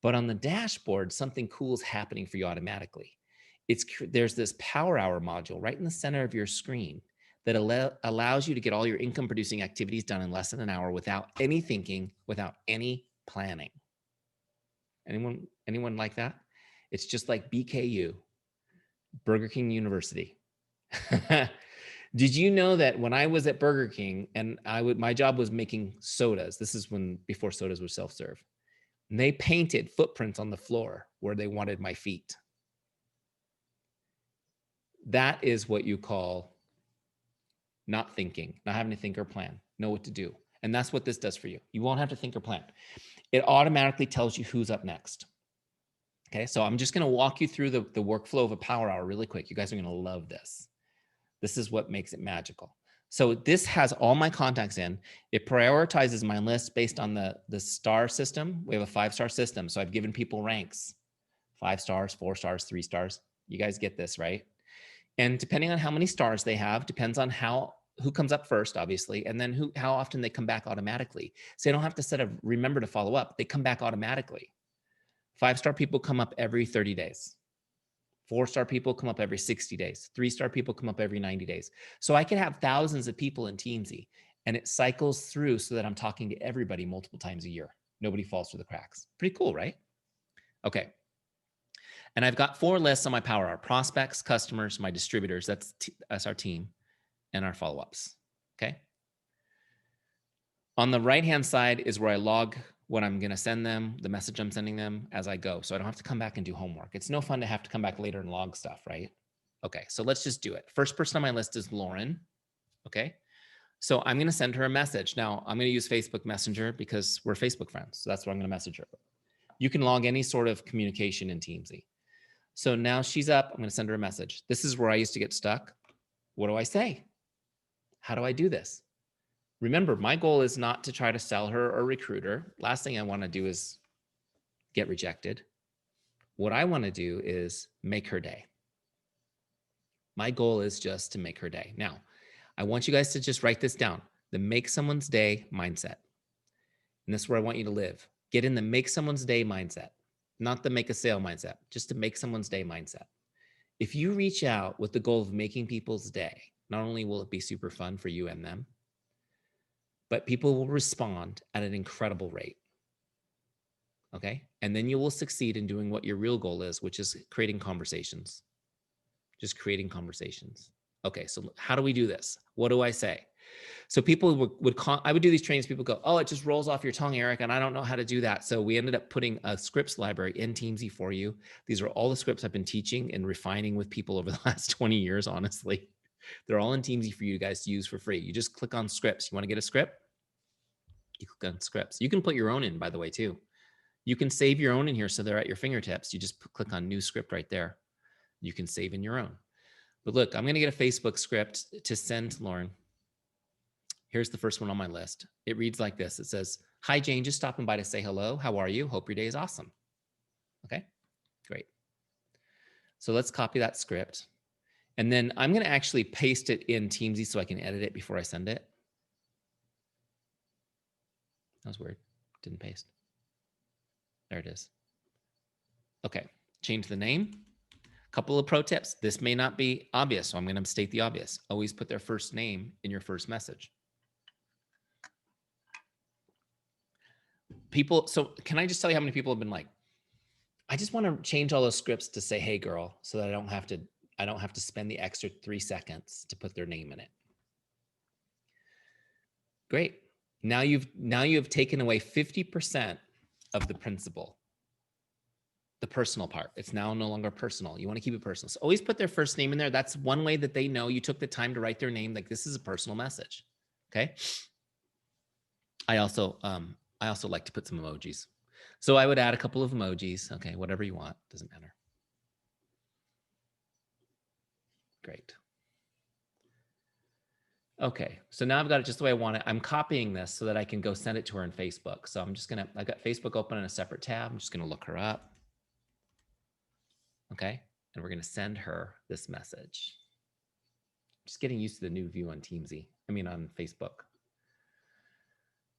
But on the dashboard, something cool is happening for you automatically. There's this Power Hour module right in the center of your screen that allows you to get all your income producing activities done in less than an hour without any thinking, without any planning. Anyone like that? It's just like BKU, Burger King University. Did you know that when I was at Burger King and my job was making sodas, this is before sodas were self-serve, and they painted footprints on the floor where they wanted my feet. That is what you call not thinking, not having to think or plan, know what to do. And that's what this does for you. You won't have to think or plan. It automatically tells you who's up next. Okay, so I'm just going to walk you through the workflow of a Power Hour really quick. You guys are going to love this. This is what makes it magical. So this has all my contacts in. It prioritizes my list based on the star system. We have a 5-star system. So I've given people ranks, 5 stars, 4 stars, 3 stars. You guys get this, right? And depending on how many stars they have, depends on who comes up first, obviously, and then how often they come back automatically. So you don't have to remember to follow up. They come back automatically. 5-star people come up every 30 days. 4-star people come up every 60 days. 3-star people come up every 90 days. So I can have thousands of people in Teamzy, and it cycles through so that I'm talking to everybody multiple times a year. Nobody falls through the cracks. Pretty cool, right? Okay. And I've got 4 lists on my Power Hour: prospects, customers, my distributors, that's our team, and our follow-ups. Okay. On the right-hand side is where I log what I'm going to send them, the message I'm sending them as I go. So I don't have to come back and do homework. It's no fun to have to come back later and log stuff, right? Okay, so let's just do it. First person on my list is Lauren. Okay, so I'm going to send her a message. Now I'm going to use Facebook Messenger because we're Facebook friends. So that's what I'm going to message her. You can log any sort of communication in Teamzy. So now she's up. I'm going to send her a message. This is where I used to get stuck. What do I say? How do I do this? Remember, my goal is not to try to sell her or recruit her. Last thing I want to do is get rejected. What I want to do is make her day. My goal is just to make her day. Now, I want you guys to just write this down: the make someone's day mindset. And this is where I want you to live. Get in the make someone's day mindset, not the make a sale mindset, just to make someone's day mindset. If you reach out with the goal of making people's day, not only will it be super fun for you and them, but people will respond at an incredible rate. Okay. And then you will succeed in doing what your real goal is, which is creating conversations. Just creating conversations. Okay. So how do we do this? What do I say? So people I would do these trainings. People go, oh, it just rolls off your tongue, Eric, and I don't know how to do that. So we ended up putting a scripts library in Teamzy for you. These are all the scripts I've been teaching and refining with people over the last 20 years, honestly. They're all in Teamzy for you guys to use for free. You just click on scripts. You want to get a script? You click on scripts. You can put your own in, by the way, too. You can save your own in here so they're at your fingertips. You just click on new script right there. You can save in your own. But look, I'm going to get a Facebook script to send to Lauren. Here's the first one on my list. It reads like this. It says, hi, Jane, just stopping by to say hello. How are you? Hope your day is awesome. Okay, great. So let's copy that script. And then I'm going to actually paste it in Teamzy so I can edit it before I send it. That was weird. Didn't paste. There it is. Okay, change the name. Couple of pro tips. This may not be obvious, so I'm going to state the obvious. Always put their first name in your first message. People, so can I just tell you how many people have been like, I just want to change all those scripts to say, hey girl, so that I don't have to spend the extra 3 seconds to put their name in it. Great. Now you've taken away 50% of the principle, the personal part. It's now no longer personal. You want to keep it personal. So always put their first name in there. That's one way that they know you took the time to write their name. Like, this is a personal message. Okay. I also like to put some emojis. So I would add a couple of emojis. Okay. Whatever you want. Doesn't matter. Great. Okay, so now I've got it just the way I want it. I'm copying this so that I can go send it to her in Facebook. So I'm just I got Facebook open in a separate tab. I'm just gonna look her up. Okay, and we're gonna send her this message. Just getting used to the new view on Teamzy, on Facebook.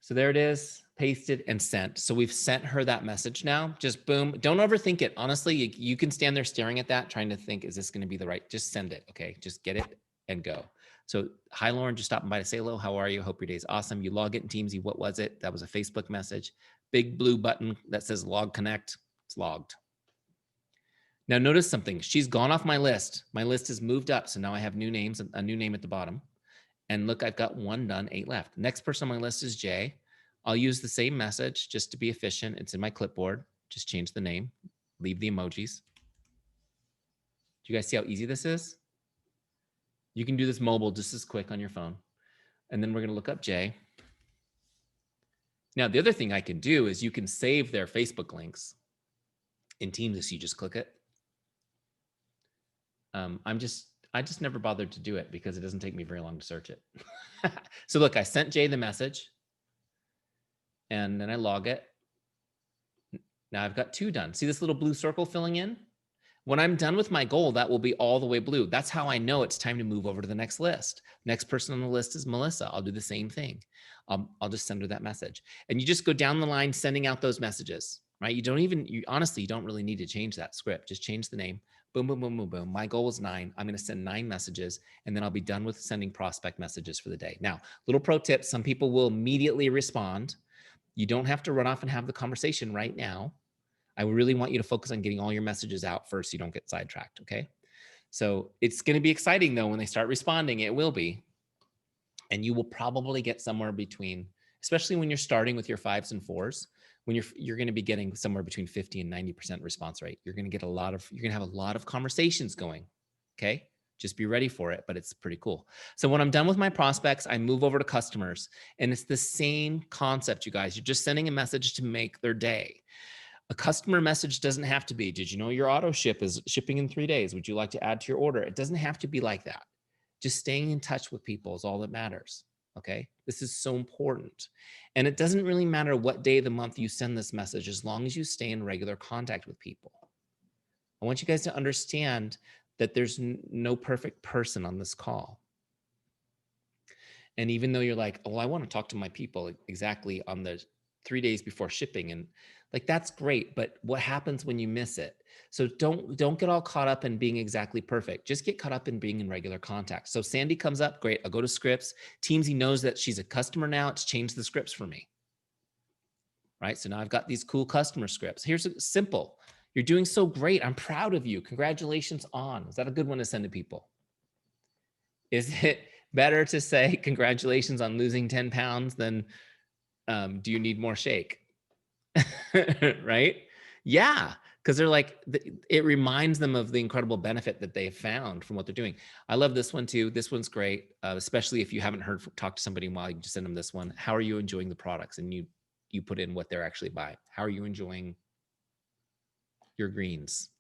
So there it is, pasted and sent. So we've sent her that message now, just boom. Don't overthink it. Honestly, you can stand there staring at that, trying to think, is this gonna be the right, just send it, okay? Just get it and go. So, hi, Lauren, just stopping by to say hello. How are you? Hope your day is awesome. You log it in Teamzy. What was it? That was a Facebook message. Big blue button that says log connect. It's logged. Now, notice something. She's gone off my list. My list is moved up. So now I have new names, a new name at the bottom. And look, I've got 1 done, 8 left. Next person on my list is Jay. I'll use the same message just to be efficient. It's in my clipboard. Just change the name, leave the emojis. Do you guys see how easy this is? You can do this mobile just as quick on your phone. And then we're going to look up Jay. Now, the other thing I can do is you can save their Facebook links in Teams. So you just click it. I just never bothered to do it because it doesn't take me very long to search it. So look, I sent Jay the message and then I log it. Now I've got 2 done. See this little blue circle filling in? When I'm done with my goal, that will be all the way blue. That's how I know it's time to move over to the next list. Next person on the list is Melissa. I'll do the same thing. I'll just send her that message. And you just go down the line sending out those messages, right? Honestly, you don't really need to change that script. Just change the name. Boom, boom, boom, boom, boom. My goal is 9. I'm going to send 9 messages, and then I'll be done with sending prospect messages for the day. Now, little pro tip, some people will immediately respond. You don't have to run off and have the conversation right now. I really want you to focus on getting all your messages out first so you don't get sidetracked, okay? So it's going to be exciting though when they start responding. It will be. And you will probably get somewhere between, especially when you're starting with your 5s and 4s, when you're going to be getting somewhere between 50 and 90% response rate. You're going to have a lot of conversations going. Okay. Just be ready for it, but it's pretty cool. So when I'm done with my prospects, I move over to customers, and it's the same concept, you guys. You're just sending a message to make their day. A customer message doesn't have to be, did you know your auto ship is shipping in 3 days? Would you like to add to your order? It doesn't have to be like that. Just staying in touch with people is all that matters. Okay. This is so important. And it doesn't really matter what day of the month you send this message, as long as you stay in regular contact with people. I want you guys to understand that there's no perfect person on this call. And even though you're like, oh, I want to talk to my people exactly on the 3 days before shipping, and like, that's great, but what happens when you miss it? So don't get all caught up in being exactly perfect. Just get caught up in being in regular contact. So Sandy comes up, great. I'll go to scripts. Teamzy knows that she's a customer now. It's changed the scripts for me. Right? So now I've got these cool customer scripts. Here's a simple. You're doing so great. I'm proud of you. Congratulations on. Is that a good one to send to people? Is it better to say congratulations on losing 10 pounds than do you need more shake? Right? Yeah. Because they're like, it reminds them of the incredible benefit that they've found from what they're doing. I love this one too. This one's great, especially if you haven't talked to somebody in a while. You can just send them this one. How are you enjoying the products? And you put in what they're actually buying. How are you enjoying your greens?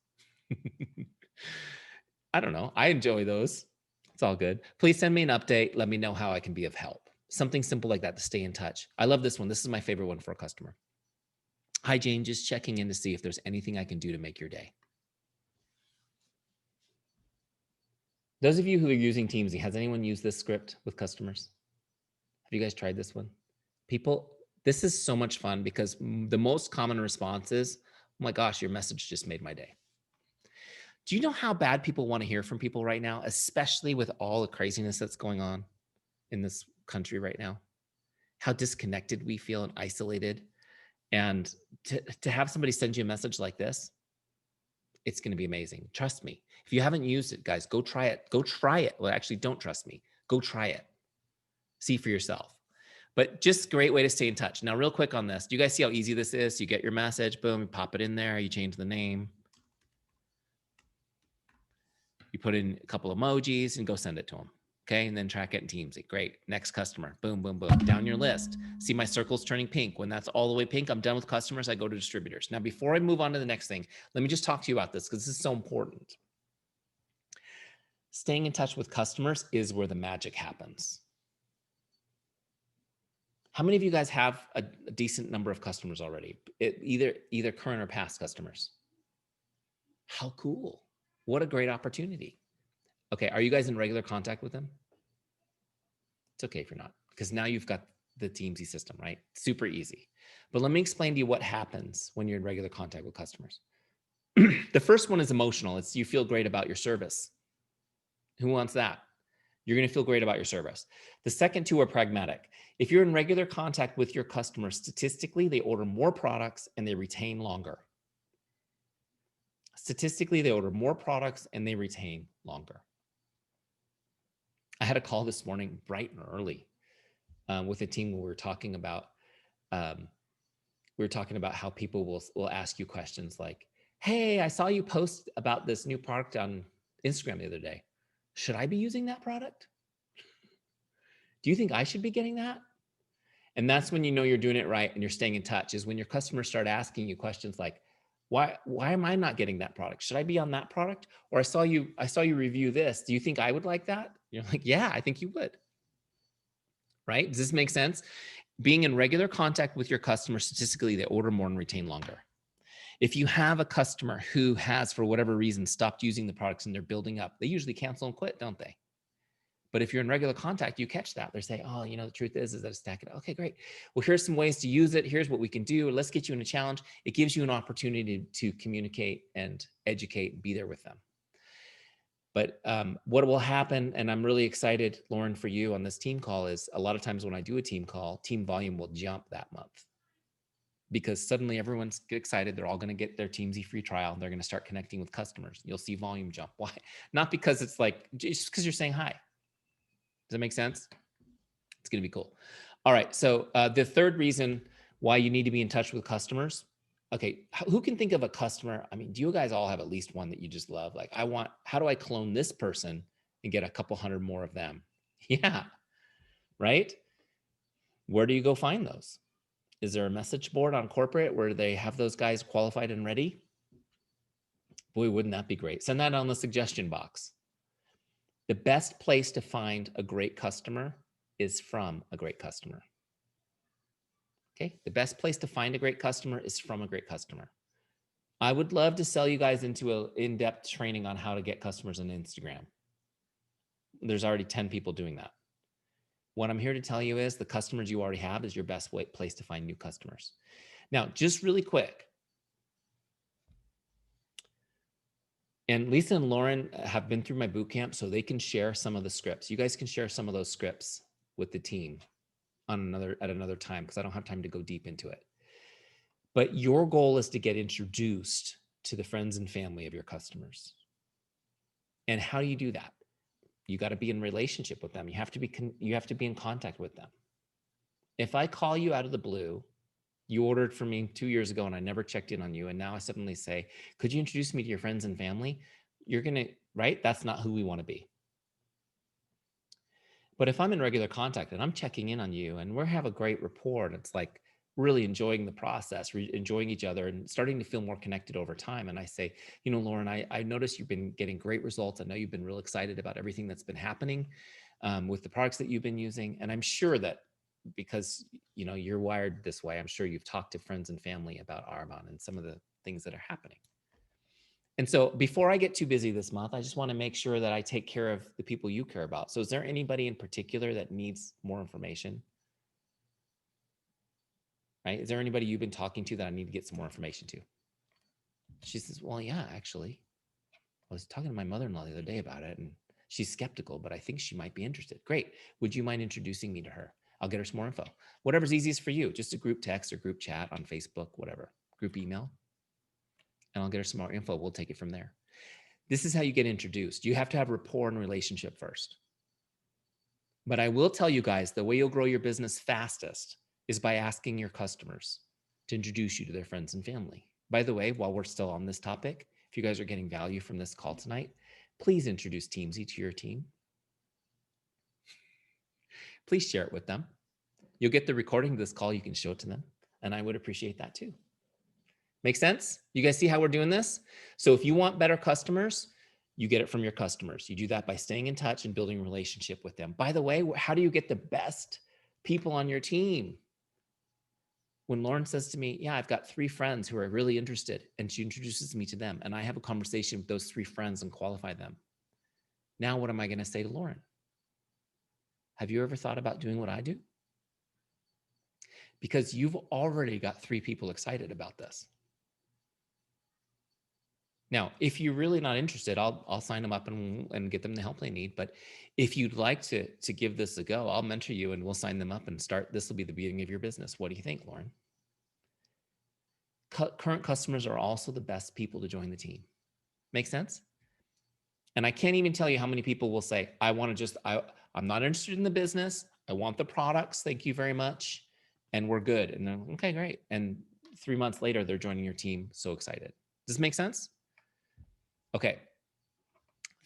I don't know. I enjoy those. It's all good. Please send me an update. Let me know how I can be of help. Something simple like that to stay in touch. I love this one. This is my favorite one for a customer. Hi, Jane, just checking in to see if there's anything I can do to make your day. Those of you who are using Teamzy, has anyone used this script with customers? Have you guys tried this one? People, this is so much fun because the most common response is, oh my gosh, your message just made my day. Do you know how bad people want to hear from people right now, especially with all the craziness that's going on in this country right now? How disconnected we feel and isolated. And to have somebody send you a message like this, it's going to be amazing. Trust me. If you haven't used it, guys, go try it. Go try it. Well, actually, don't trust me. Go try it. See for yourself. But just great way to stay in touch. Now, real quick on this. Do you guys see how easy this is? You get your message, boom, you pop it in there. You change the name. You put in a couple emojis and go send it to them. Okay, and then track it in Teamzy. Great. Next customer. Boom, boom, boom. Down your list. See my circles turning pink. When that's all the way pink, I'm done with customers. I go to distributors. Now, before I move on to the next thing, let me just talk to you about this because this is so important. Staying in touch with customers is where the magic happens. How many of you guys have a decent number of customers already? Either current or past customers? How cool. What a great opportunity. Okay, are you guys in regular contact with them? It's okay if you're not, because now you've got the Teamzy system, right? Super easy. But let me explain to you what happens when you're in regular contact with customers. The first one is emotional. It's you feel great about your service. Who wants that? You're going to feel great about your service. The second two are pragmatic. If you're in regular contact with your customers, statistically, they order more products and they retain longer. Statistically, they order more products and they retain longer. I had a call this morning, bright and early, with a team where we were talking about how people will ask you questions like, "Hey, I saw you post about this new product on Instagram the other day. Should I be using that product? Do you think I should be getting that?" And that's when you know you're doing it right and you're staying in touch, is when your customers start asking you questions like, why am I not getting that product? Should I be on that product? Or I saw you review this. Do you think I would like that? You're like, yeah, I think you would. Right? Does this make sense? Being in regular contact with your customers, statistically, they order more and retain longer. If you have a customer who has, for whatever reason, stopped using the products and they're building up, they usually cancel and quit, don't they? But if you're in regular contact, you catch that. They're saying, oh, the truth is that it's stacking. Okay, great. Well, here's some ways to use it. Here's what we can do. Let's get you in a challenge. It gives you an opportunity to communicate and educate and be there with them. But what will happen, and I'm really excited, Lauren, for you on this team call, is a lot of times when I do a team call, team volume will jump that month. because suddenly everyone's excited. They're all going to get their Teamzy free trial. They're going to start connecting with customers. You'll see volume jump. Why? Not because it's like, just because you're saying hi. Does that make sense? It's going to be cool. All right. So the third reason why you need to be in touch with customers. Okay. Who can think of a customer? I mean, do you guys all have at least one that you just love? Like, how do I clone this person and get a couple hundred more of them? Yeah. Right. Where do you go find those? Is there a message board on corporate where they have those guys qualified and ready? Boy, wouldn't that be great? Send that on the suggestion box. The best place to find a great customer is from a great customer. Okay. The best place to find a great customer is from a great customer. I would love to sell you guys into an in-depth training on how to get customers on Instagram. There's already 10 people doing that. What I'm here to tell you is the customers you already have is your best place to find new customers. Now, just really quick. And Lisa and Lauren have been through my boot camp, so they can share some of the scripts. You guys can share some of those scripts with the team at another time, because I don't have time to go deep into it. But your goal is to get introduced to the friends and family of your customers. And how do you do that? You got to be in relationship with them. You have to be in contact with them. If I call you out of the blue, you ordered from me 2 years ago and I never checked in on you, and now I suddenly say, could you introduce me to your friends and family? You're going to, right? That's not who we want to be. But if I'm in regular contact and I'm checking in on you and we have a great rapport, and it's like really enjoying the process, enjoying each other and starting to feel more connected over time. And I say, Lauren, I noticed you've been getting great results. I know you've been real excited about everything that's been happening with the products that you've been using. And I'm sure that because, you're wired this way, I'm sure you've talked to friends and family about Arbonne and some of the things that are happening. And so before I get too busy this month, I just want to make sure that I take care of the people you care about. So is there anybody in particular that needs more information? Right? Is there anybody you've been talking to that I need to get some more information to? She says, well, yeah, actually, I was talking to my mother-in-law the other day about it, and she's skeptical, but I think she might be interested. Great. Would you mind introducing me to her? I'll get her some more info. Whatever's easiest for you, just a group text or group chat on Facebook, whatever, group email, and I'll get her some more info. We'll take it from there. This is how you get introduced. You have to have rapport and relationship first. But I will tell you guys, the way you'll grow your business fastest is by asking your customers to introduce you to their friends and family. By the way, while we're still on this topic, if you guys are getting value from this call tonight, please introduce Teamzy to your team. Please share it with them. You'll get the recording of this call. You can show it to them. And I would appreciate that too. Make sense? You guys see how we're doing this? So if you want better customers, you get it from your customers. You do that by staying in touch and building a relationship with them. By the way, how do you get the best people on your team? When Lauren says to me, yeah, I've got 3 friends who are really interested, and she introduces me to them, and I have a conversation with those 3 friends and qualify them. Now, what am I going to say to Lauren? Have you ever thought about doing what I do? Because you've already got 3 people excited about this. Now, if you're really not interested, I'll sign them up and get them the help they need. But if you'd like to give this a go, I'll mentor you and we'll sign them up and start. This will be the beginning of your business. What do you think, Lauren? Current customers are also the best people to join the team. Make sense? And I can't even tell you how many people will say, I'm not interested in the business. I want the products. Thank you very much. And we're good. And then, okay, great. And 3 months later, they're joining your team. So excited. Does this make sense? Okay.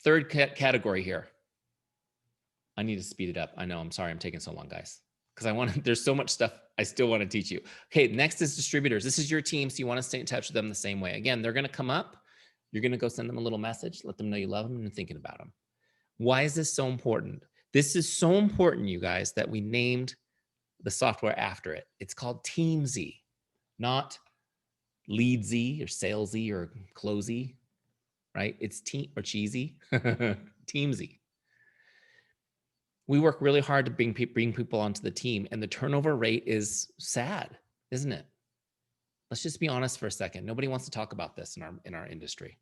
Third category here. I need to speed it up. I know. I'm sorry. I'm taking so long, guys, because there's so much stuff I still want to teach you. Okay. Next is distributors. This is your team. So you want to stay in touch with them the same way. Again, they're going to come up. You're going to go send them a little message, let them know you love them and you're thinking about them. Why is this so important? This is so important, you guys, that we named the software after it. It's called Teamzy, not Leadsy or Salesy or Closey, right? It's cheesy, Teamzy. We work really hard to bring people onto the team, and the turnover rate is sad, isn't it? Let's just be honest for a second. Nobody wants to talk about this in our industry.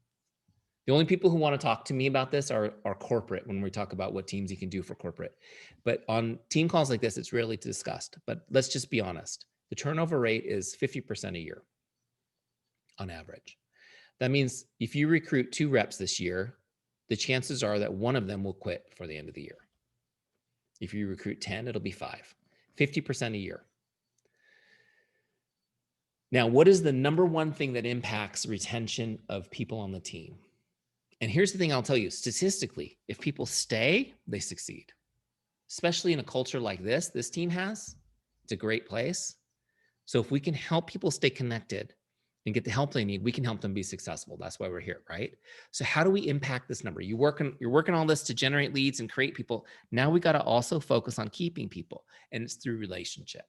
The only people who want to talk to me about this are corporate when we talk about what Teamzy can do for corporate. But on team calls like this, it's rarely discussed. But let's just be honest. The turnover rate is 50% a year on average. That means if you recruit 2 reps this year, the chances are that one of them will quit before the end of the year. If you recruit 10, it'll be 5, 50% a year. Now, what is the number one thing that impacts retention of people on the team? And here's the thing I'll tell you, statistically, if people stay, they succeed. Especially in a culture like this team has, it's a great place. So if we can help people stay connected and get the help they need, we can help them be successful. That's why we're here, right? So how do we impact this number? You're working on this to generate leads and create people. Now we got to also focus on keeping people, and it's through relationship.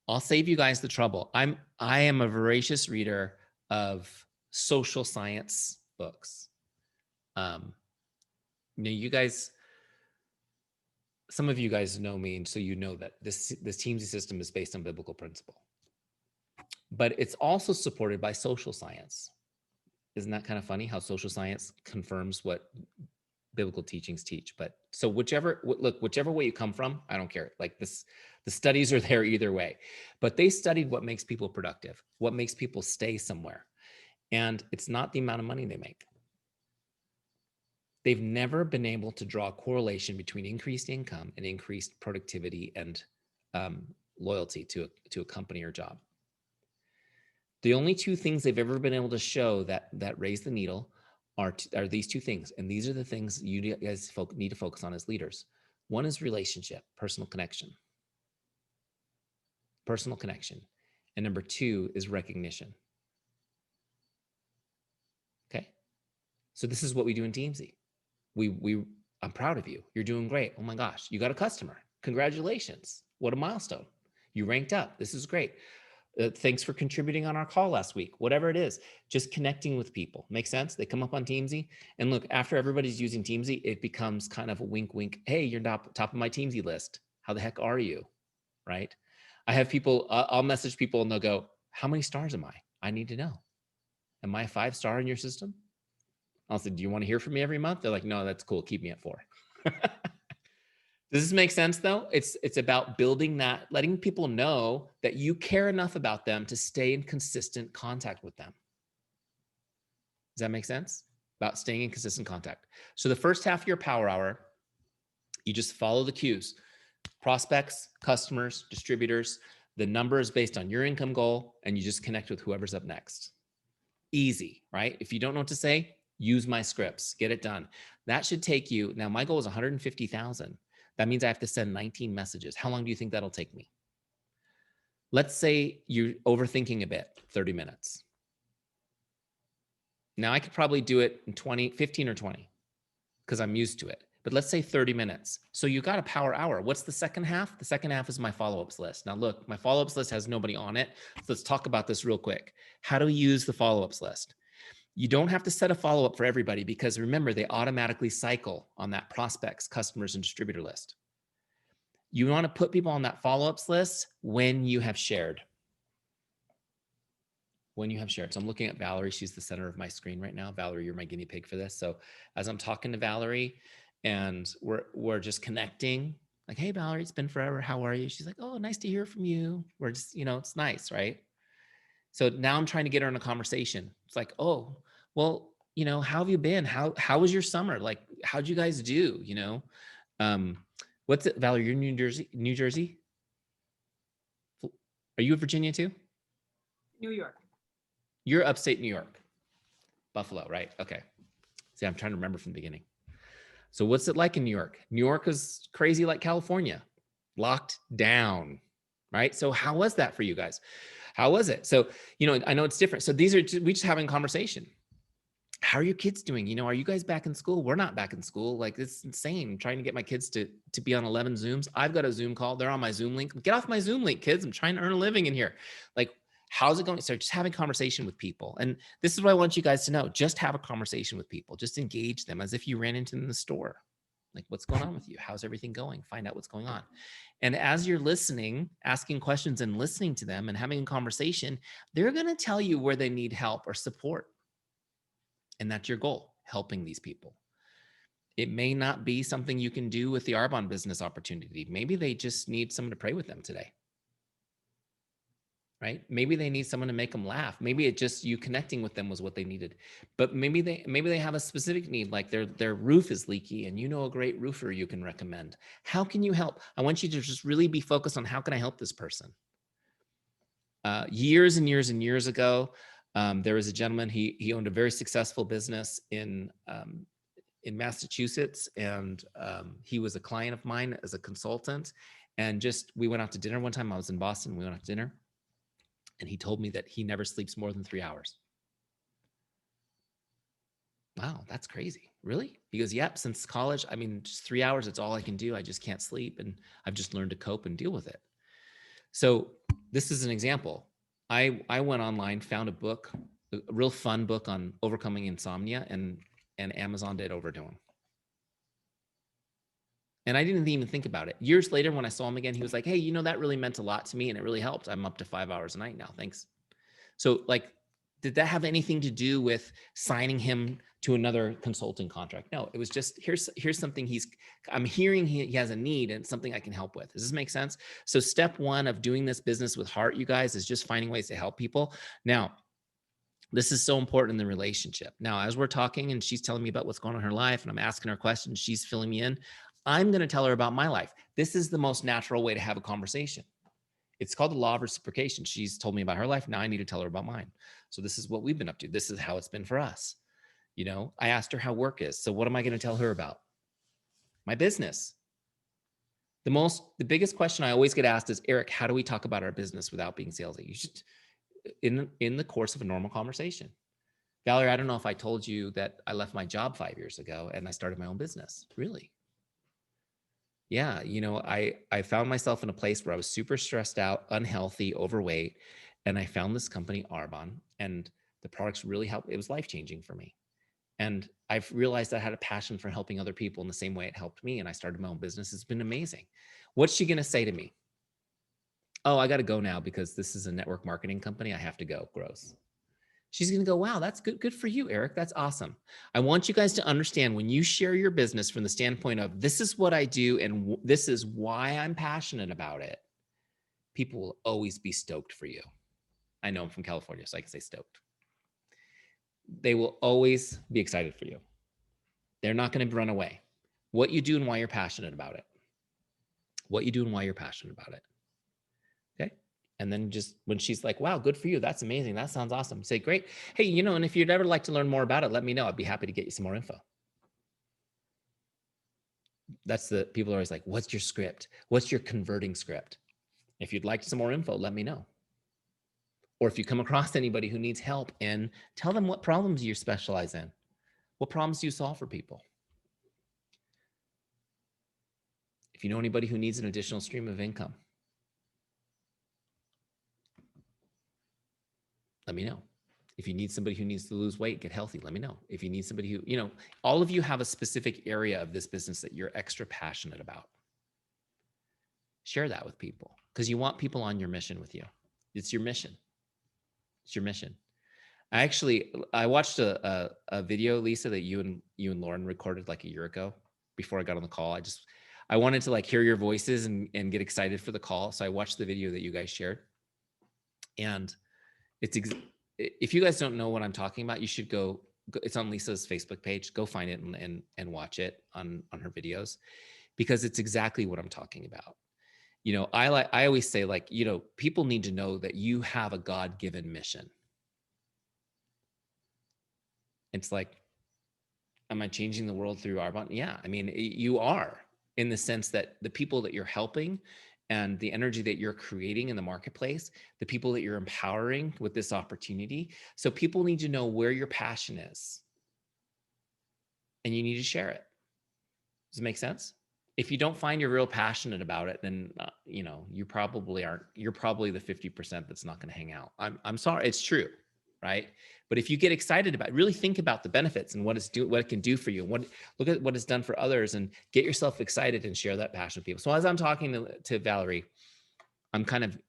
I'll save you guys the trouble. I am a voracious reader of social science books. You guys, some of you guys know me, and so you know that this Teamzy system is based on biblical principle. But it's also supported by social science. Isn't that kind of funny how social science confirms what biblical teachings teach? But so whichever way you come from, I don't care. Like this, the studies are there either way. But they studied what makes people productive, what makes people stay somewhere. And it's not the amount of money they make. They've never been able to draw a correlation between increased income and increased productivity and loyalty to a company or job. The only 2 things they've ever been able to show that raise the needle are these 2 things. And these are the things you guys need to focus on as leaders. One is relationship, personal connection. And number 2 is recognition. Okay. So this is what we do in Teamzy. I'm proud of you. You're doing great. Oh my gosh, you got a customer. Congratulations. What a milestone. You ranked up. This is great. Thanks for contributing on our call last week. Whatever it is, just connecting with people. Make sense? They come up on Teamzy, and look, after everybody's using Teamzy, it becomes kind of a wink, wink. Hey, you're top of my Teamzy list. How the heck are you? Right? I have people, I'll message people and they'll go, how many stars am I? I need to know. Am I a 5-star in your system? I'll say, do you want to hear from me every month? They're like, no, that's cool. Keep me at 4. Does this make sense though? It's about building that, letting people know that you care enough about them to stay in consistent contact with them. Does that make sense? About staying in consistent contact. So the first half of your power hour, you just follow the cues. Prospects, customers, distributors. The number is based on your income goal, and you just connect with whoever's up next. Easy, right? If you don't know what to say, use my scripts, get it done. That should take you, now my goal is 150,000. That means I have to send 19 messages. How long do you think that'll take me? Let's say you're overthinking a bit, 30 minutes. Now I could probably do it in 15 or 20 because I'm used to it. But let's say 30 minutes. So you got a power hour. What's the second half? The second half is my follow-ups list. Now look, my follow-ups list has nobody on it. So let's talk about this real quick. How do we use the follow-ups list? You don't have to set a follow-up for everybody because remember, they automatically cycle on that prospects, customers, and distributor list. You want to put people on that follow-ups list when you have shared. When you have shared. So I'm looking at Valerie. She's the center of my screen right now. Valerie, you're my guinea pig for this. So as I'm talking to Valerie and we're just connecting, like, hey, Valerie, it's been forever. How are you? She's like, oh, nice to hear from you. We're just, it's nice, right? So now I'm trying to get her in a conversation. It's like, oh, well, how have you been? How was your summer? Like, how'd you guys do? What's it, Valerie? You're New Jersey? Are you in Virginia too? New York. You're upstate New York. Buffalo, right? Okay. See, I'm trying to remember from the beginning. So what's it like in New York? New York is crazy like California, locked down, right? So how was that for you guys? How was it? So, I know it's different. So we just having a conversation. How are your kids doing? Are you guys back in school? We're not back in school. Like, it's insane. I'm trying to get my kids to be on 11 Zooms. I've got a Zoom call. They're on my Zoom link. Get off my Zoom link, kids. I'm trying to earn a living in here. Like, how's it going? So just having conversation with people. And this is what I want you guys to know. Just have a conversation with people. Just engage them as if you ran into them in the store. Like, what's going on with you? How's everything going? Find out what's going on. And as you're listening, asking questions and listening to them and having a conversation, they're going to tell you where they need help or support. And that's your goal, helping these people. It may not be something you can do with the Arbonne business opportunity. Maybe they just need someone to pray with them today. right? Maybe they need someone to make them laugh. Maybe it just you connecting with them was what they needed. But maybe they have a specific need, like their roof is leaky and you know a great roofer you can recommend. How can you help? I want you to just really be focused on how can I help this person? Years and years and years ago, there was a gentleman, he owned a very successful business in Massachusetts, and he was a client of mine as a consultant. And just we went out to dinner one time. I was in Boston. We went out to dinner, and he told me that he never sleeps more than 3 hours. Wow, that's crazy. Really? He goes, yep, since college, I mean, just 3 hours, it's all I can do. I just can't sleep. And I've just learned to cope and deal with it. So this is an example. I went online, found a book, a real fun book on overcoming insomnia, and Amazon did over to him. And I didn't even think about it. Years later, when I saw him again, he was like, hey, you know, that really meant a lot to me and it really helped. I'm up to 5 hours a night now. Thanks. So like, did that have anything to do with signing him to another consulting contract? No, it was just, here's something I'm hearing he has a need and something I can help with. Does this make sense? So step one of doing this business with heart, you guys, is just finding ways to help people. Now, this is so important in the relationship. Now, as we're talking and she's telling me about what's going on in her life and I'm asking her questions, she's filling me in. I'm going to tell her about my life. This is the most natural way to have a conversation. It's called the Law of Reciprocation. She's told me about her life. Now I need to tell her about mine. So this is what we've been up to. This is how it's been for us. You know, I asked her how work is. So what am I going to tell her about? My business. The biggest question I always get asked is, Eric, how do we talk about our business without being salesy? You should, in the course of a normal conversation. Valerie, I don't know if I told you that I left my job 5 years ago and I started my own business. Really? Yeah. You know, I found myself in a place where I was super stressed out, unhealthy, overweight. And I found this company, Arbonne, and the products really helped. It was life-changing for me. And I've realized I had a passion for helping other people in the same way it helped me. And I started my own business. It's been amazing. What's she going to say to me? Oh, I got to go now because this is a network marketing company. I have to go. Gross. She's going to go, wow, that's good. Good for you, Eric. That's awesome. I want you guys to understand when you share your business from the standpoint of this is what I do and this is why I'm passionate about it, people will always be stoked for you. I know I'm from California, so I can say stoked. They will always be excited for you. They're not going to run away. What you do and why you're passionate about it. What you do and why you're passionate about it. Okay. And then just when she's like, wow, good for you. That's amazing. That sounds awesome. Say, great. Hey, you know, and if you'd ever like to learn more about it, let me know. I'd be happy to get you some more info. That's the people are always like, what's your script? What's your converting script? If you'd like some more info, let me know. Or if you come across anybody who needs help, and tell them what problems you specialize in. What problems do you solve for people? If you know anybody who needs an additional stream of income, let me know. If you need somebody who needs to lose weight, get healthy, let me know. If you need somebody who, you know, all of you have a specific area of this business that you're extra passionate about. Share that with people because you want people on your mission with you. It's your mission. It's your mission. I watched a video, Lisa, that you and Lauren recorded like a year ago before I got on the call. I wanted to like hear your voices and get excited for the call. So I watched the video that you guys shared. And if you guys don't know what I'm talking about, you should go. It's on Lisa's Facebook page. Go find it and watch it on her videos because it's exactly what I'm talking about. You know, I always say, like, you know, people need to know that you have a God-given mission. It's like, am I changing the world through Arbonne? Yeah, I mean, you are, in the sense that the people that you're helping and the energy that you're creating in the marketplace, the people that you're empowering with this opportunity. So people need to know where your passion is and you need to share it. Does it make sense? If you don't find you're real passionate about it, then you know, you probably aren't. You're probably the 50% that's not going to hang out. I'm sorry, it's true, right? But if you get excited about it, really think about the benefits and what it can do for you. Look at what it's done for others, and get yourself excited and share that passion with people. So as I'm talking to Valerie, I'm kind of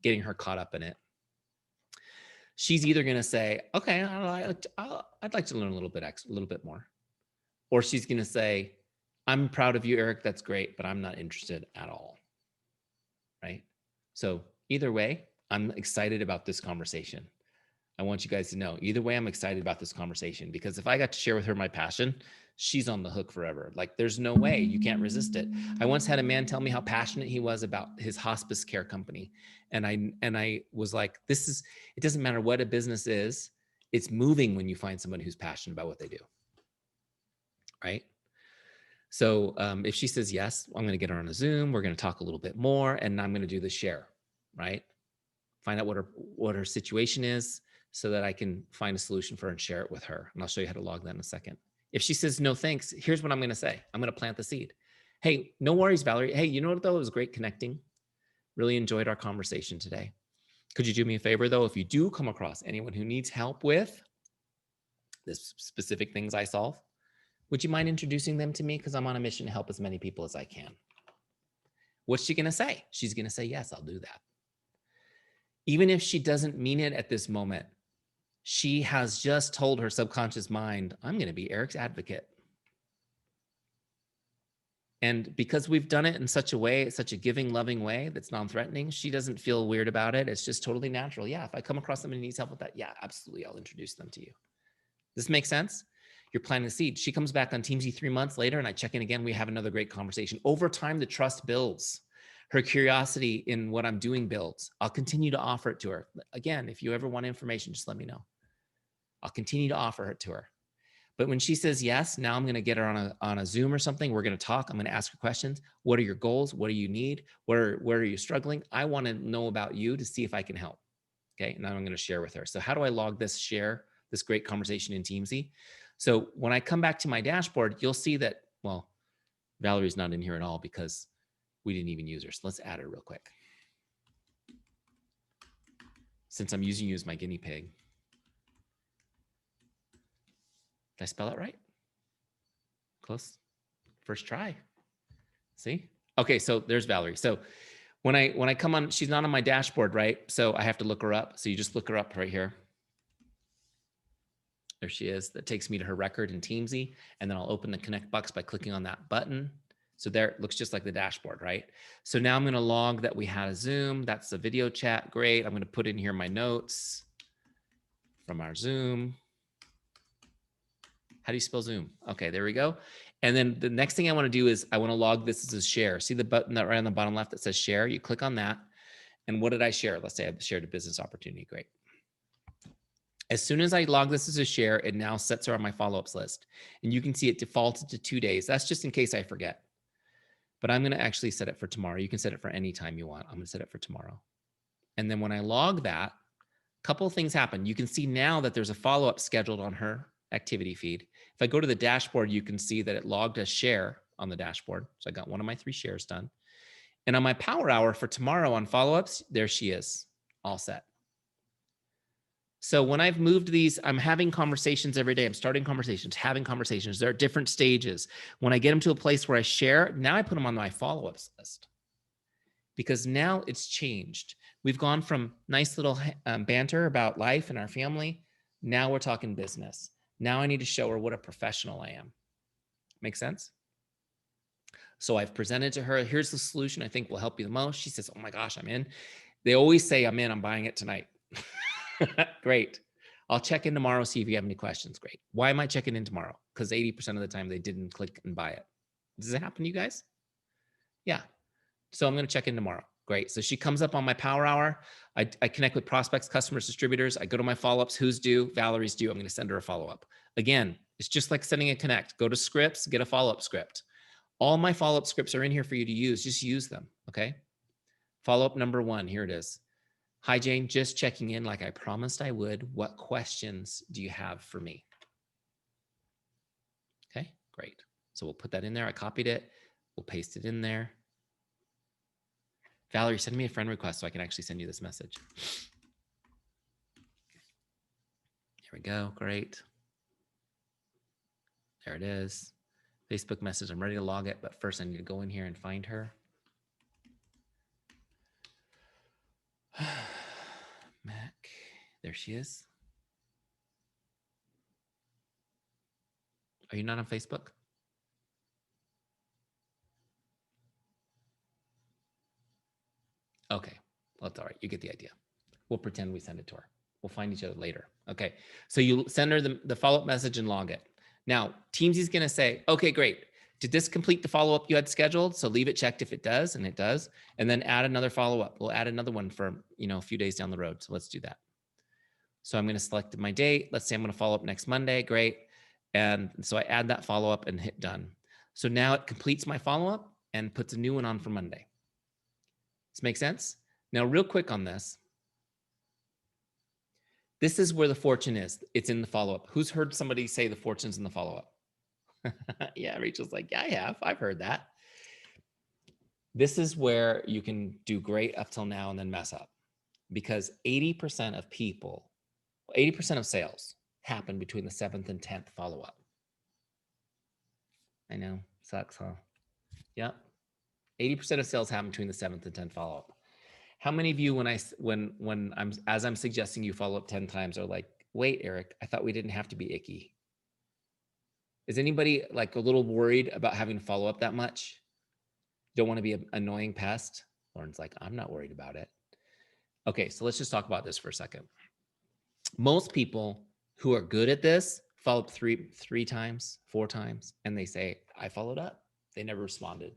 getting her caught up in it. She's either going to say, "Okay, I'd like to learn a little bit more," or she's going to say, I'm proud of you, Eric. That's great, but I'm not interested at all. Right? So either way, I'm excited about this conversation. I want you guys to know, either way, I'm excited about this conversation, because if I got to share with her my passion, she's on the hook forever. Like, there's no way, you can't resist it. I once had a man tell me how passionate he was about his hospice care company. And I was like, it doesn't matter what a business is. It's moving when you find someone who's passionate about what they do. Right. So if she says yes, I'm going to get her on a Zoom. We're going to talk a little bit more, and I'm going to do the share, right? Find out what her situation is, so that I can find a solution for her and share it with her. And I'll show you how to log that in a second. If she says no thanks, here's what I'm going to say. I'm going to plant the seed. Hey, no worries, Valerie. Hey, you know what though? It was great connecting. Really enjoyed our conversation today. Could you do me a favor though? If you do come across anyone who needs help with this specific things I solve, would you mind introducing them to me? Because I'm on a mission to help as many people as I can. What's she going to say? She's going to say, yes, I'll do that. Even if she doesn't mean it at this moment, she has just told her subconscious mind, I'm going to be Eric's advocate. And because we've done it in such a way, such a giving, loving way that's non-threatening, she doesn't feel weird about it. It's just totally natural. Yeah, if I come across somebody who needs help with that, yeah, absolutely, I'll introduce them to you. Does this make sense? You're planting the seed. She comes back on Teamzy 3 months later, and I check in again. We have another great conversation. Over time, the trust builds. Her curiosity in what I'm doing builds. I'll continue to offer it to her. Again, if you ever want information, just let me know. I'll continue to offer it to her. But when she says yes, now I'm going to get her on a Zoom or something. We're going to talk. I'm going to ask her questions. What are your goals? What do you need? Where are you struggling? I want to know about you to see if I can help. Okay. And now I'm going to share with her. So how do I log this great conversation in Teamzy? So when I come back to my dashboard, you'll see that, well, Valerie's not in here at all because we didn't even use her. So let's add her real quick. Since I'm using you as my guinea pig. Did I spell it right? Close. First try. See? Okay, so there's Valerie. So when I come on, she's not on my dashboard, right? So I have to look her up. So you just look her up right here. There she is. That takes me to her record in Teamzy. And then I'll open the connect box by clicking on that button. So there, it looks just like the dashboard, right? So now I'm going to log that we had a Zoom. That's the video chat. Great. I'm going to put in here my notes from our Zoom. How do you spell Zoom? Okay, there we go. And then the next thing I want to do is I want to log this as a share. See the button that right on the bottom left that says share? You click on that. And what did I share? Let's say I shared a business opportunity. Great. As soon as I log this as a share, it now sets her on my follow-ups list. And you can see it defaulted to 2 days. That's just in case I forget. But I'm going to actually set it for tomorrow. You can set it for any time you want. I'm going to set it for tomorrow. And then when I log that, a couple of things happen. You can see now that there's a follow-up scheduled on her activity feed. If I go to the dashboard, you can see that it logged a share on the dashboard. So I got one of my 3 shares done. And on my power hour for tomorrow on follow-ups, there she is, all set. So when I've moved these, I'm having conversations every day. I'm starting conversations, having conversations. There are different stages. When I get them to a place where I share, now I put them on my follow-ups list. Because now it's changed. We've gone from nice little banter about life and our family. Now we're talking business. Now I need to show her what a professional I am. Make sense? So I've presented to her, here's the solution I think will help you the most. She says, oh my gosh, I'm in. They always say, I'm in, I'm buying it tonight. Great. I'll check in tomorrow, see if you have any questions. Great. Why am I checking in tomorrow? Because 80% of the time they didn't click and buy it. Does it happen to you guys? Yeah. So I'm going to check in tomorrow. Great. So she comes up on my power hour. I connect with prospects, customers, distributors. I go to my follow-ups. Who's due? Valerie's due. I'm going to send her a follow-up. Again, it's just like sending a connect. Go to scripts, get a follow-up script. All my follow-up scripts are in here for you to use. Just use them. Okay. Follow-up number 1. Here it is. Hi, Jane. Just checking in like I promised I would. What questions do you have for me? Okay, great. So we'll put that in there. I copied it. We'll paste it in there. Valerie, send me a friend request so I can actually send you this message. Here we go. Great. There it is. Facebook message. I'm ready to log it, but first I need to go in here and find her. Mac. There she is. Are you not on Facebook? Okay. Well, that's all right. You get the idea. We'll pretend we send it to her. We'll find each other later. Okay. So you send her the follow-up message and log it. Now, Teamzy's going to say, okay, great. Did this complete the follow-up you had scheduled? So leave it checked if it does, and it does. And then add another follow-up. We'll add another one for, a few days down the road. So let's do that. So I'm going to select my date. Let's say I'm going to follow up next Monday. Great. And so I add that follow-up and hit done. So now it completes my follow-up and puts a new one on for Monday. Does this make sense? Now, real quick on this. This is where the fortune is. It's in the follow-up. Who's heard somebody say the fortune's in the follow-up? Yeah, Rachel's like, yeah, I have. I've heard that. This is where you can do great up till now and then mess up, because 80% of people, 80% of sales happen between the 7th and 10th follow-up. I know, sucks, huh? Yep. 80% of sales happen between the 7th and 10th follow-up. How many of you, when I'm suggesting you follow up 10 times, are like, wait, Eric, I thought we didn't have to be icky? Is anybody like a little worried about having to follow up that much? Don't want to be an annoying pest? Lauren's like, I'm not worried about it. Okay, so let's just talk about this for a second. Most people who are good at this follow up three times, 4 times, and they say, I followed up. They never responded.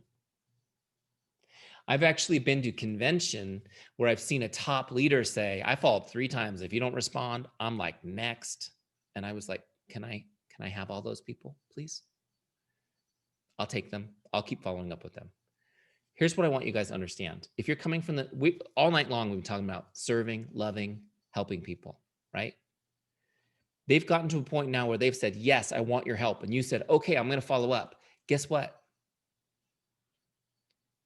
I've actually been to convention where I've seen a top leader say, I followed 3 times. If you don't respond, I'm like, next. And I was like, can I have all those people, please? I'll take them. I'll keep following up with them. Here's what I want you guys to understand. If you're coming from all night long, we've been talking about serving, loving, helping people, right? They've gotten to a point now where they've said, yes, I want your help. And you said, okay, I'm going to follow up. Guess what?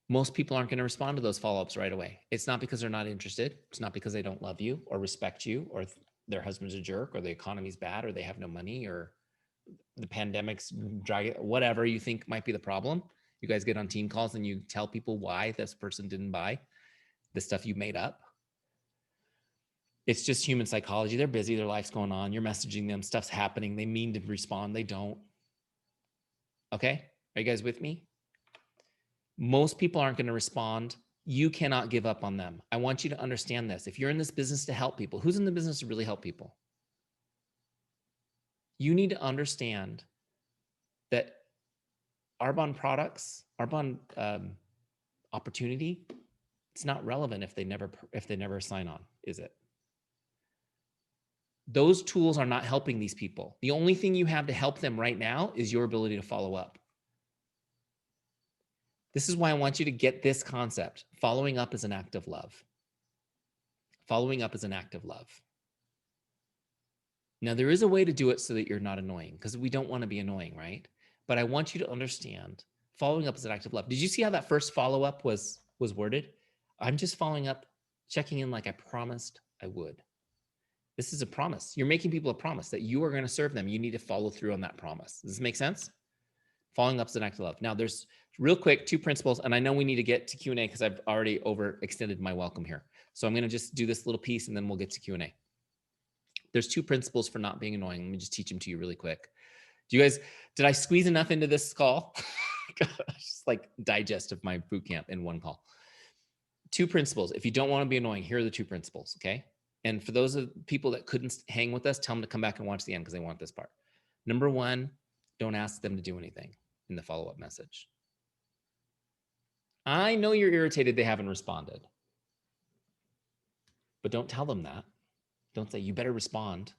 Most people aren't going to respond to those follow-ups right away. It's not because they're not interested. It's not because they don't love you or respect you, or their husband's a jerk, or the economy's bad, or they have no money, or the pandemic's dragging, whatever you think might be the problem. You guys get on team calls and you tell people why this person didn't buy the stuff you made up. It's just human psychology. They're busy. Their life's going on. You're messaging them. Stuff's happening. They mean to respond. They don't. Okay. Are you guys with me? Most people aren't going to respond. You cannot give up on them. I want you to understand this. If you're in this business to help people, who's in the business to really help people? You need to understand that Arbonne products, Arbonne opportunity, it's not relevant if they never sign on, is it? Those tools are not helping these people. The only thing you have to help them right now is your ability to follow up. This is why I want you to get this concept. Following up is an act of love. Following up is an act of love. Now, there is a way to do it so that you're not annoying, because we don't want to be annoying, right? But I want you to understand following up is an act of love. Did you see how that first follow-up was worded? I'm just following up, checking in like I promised I would. This is a promise. You're making people a promise that you are going to serve them. You need to follow through on that promise. Does this make sense? Following up is an act of love. Now, there's real quick 2 principles, and I know we need to get to Q&A because I've already overextended my welcome here. So I'm going to just do this little piece and then we'll get to Q&A. There's 2 principles for not being annoying. Let me just teach them to you really quick. Did I squeeze enough into this call? Just like digest of my boot camp in one call. 2 principles. If you don't want to be annoying, here are the 2 principles, okay? And for those of people that couldn't hang with us, tell them to come back and watch the end because they want this part. Number 1, don't ask them to do anything in the follow-up message. I know you're irritated they haven't responded, but don't tell them that. Don't say, you better respond.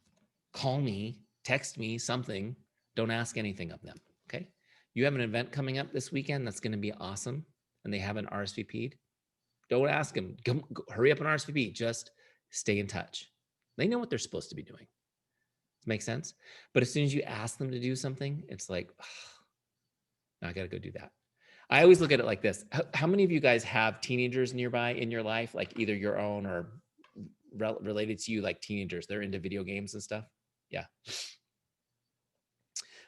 Call me, text me, something. Don't ask anything of them, okay? You have an event coming up this weekend that's going to be awesome, and they haven't RSVP'd. Don't ask them, go, hurry up and RSVP. Just stay in touch. They know what they're supposed to be doing. Does it make sense? But as soon as you ask them to do something, it's like, oh, I got to go do that. I always look at it like this. How many of you guys have teenagers nearby in your life, like either your own or related to you, like teenagers? They're into video games and stuff. Yeah.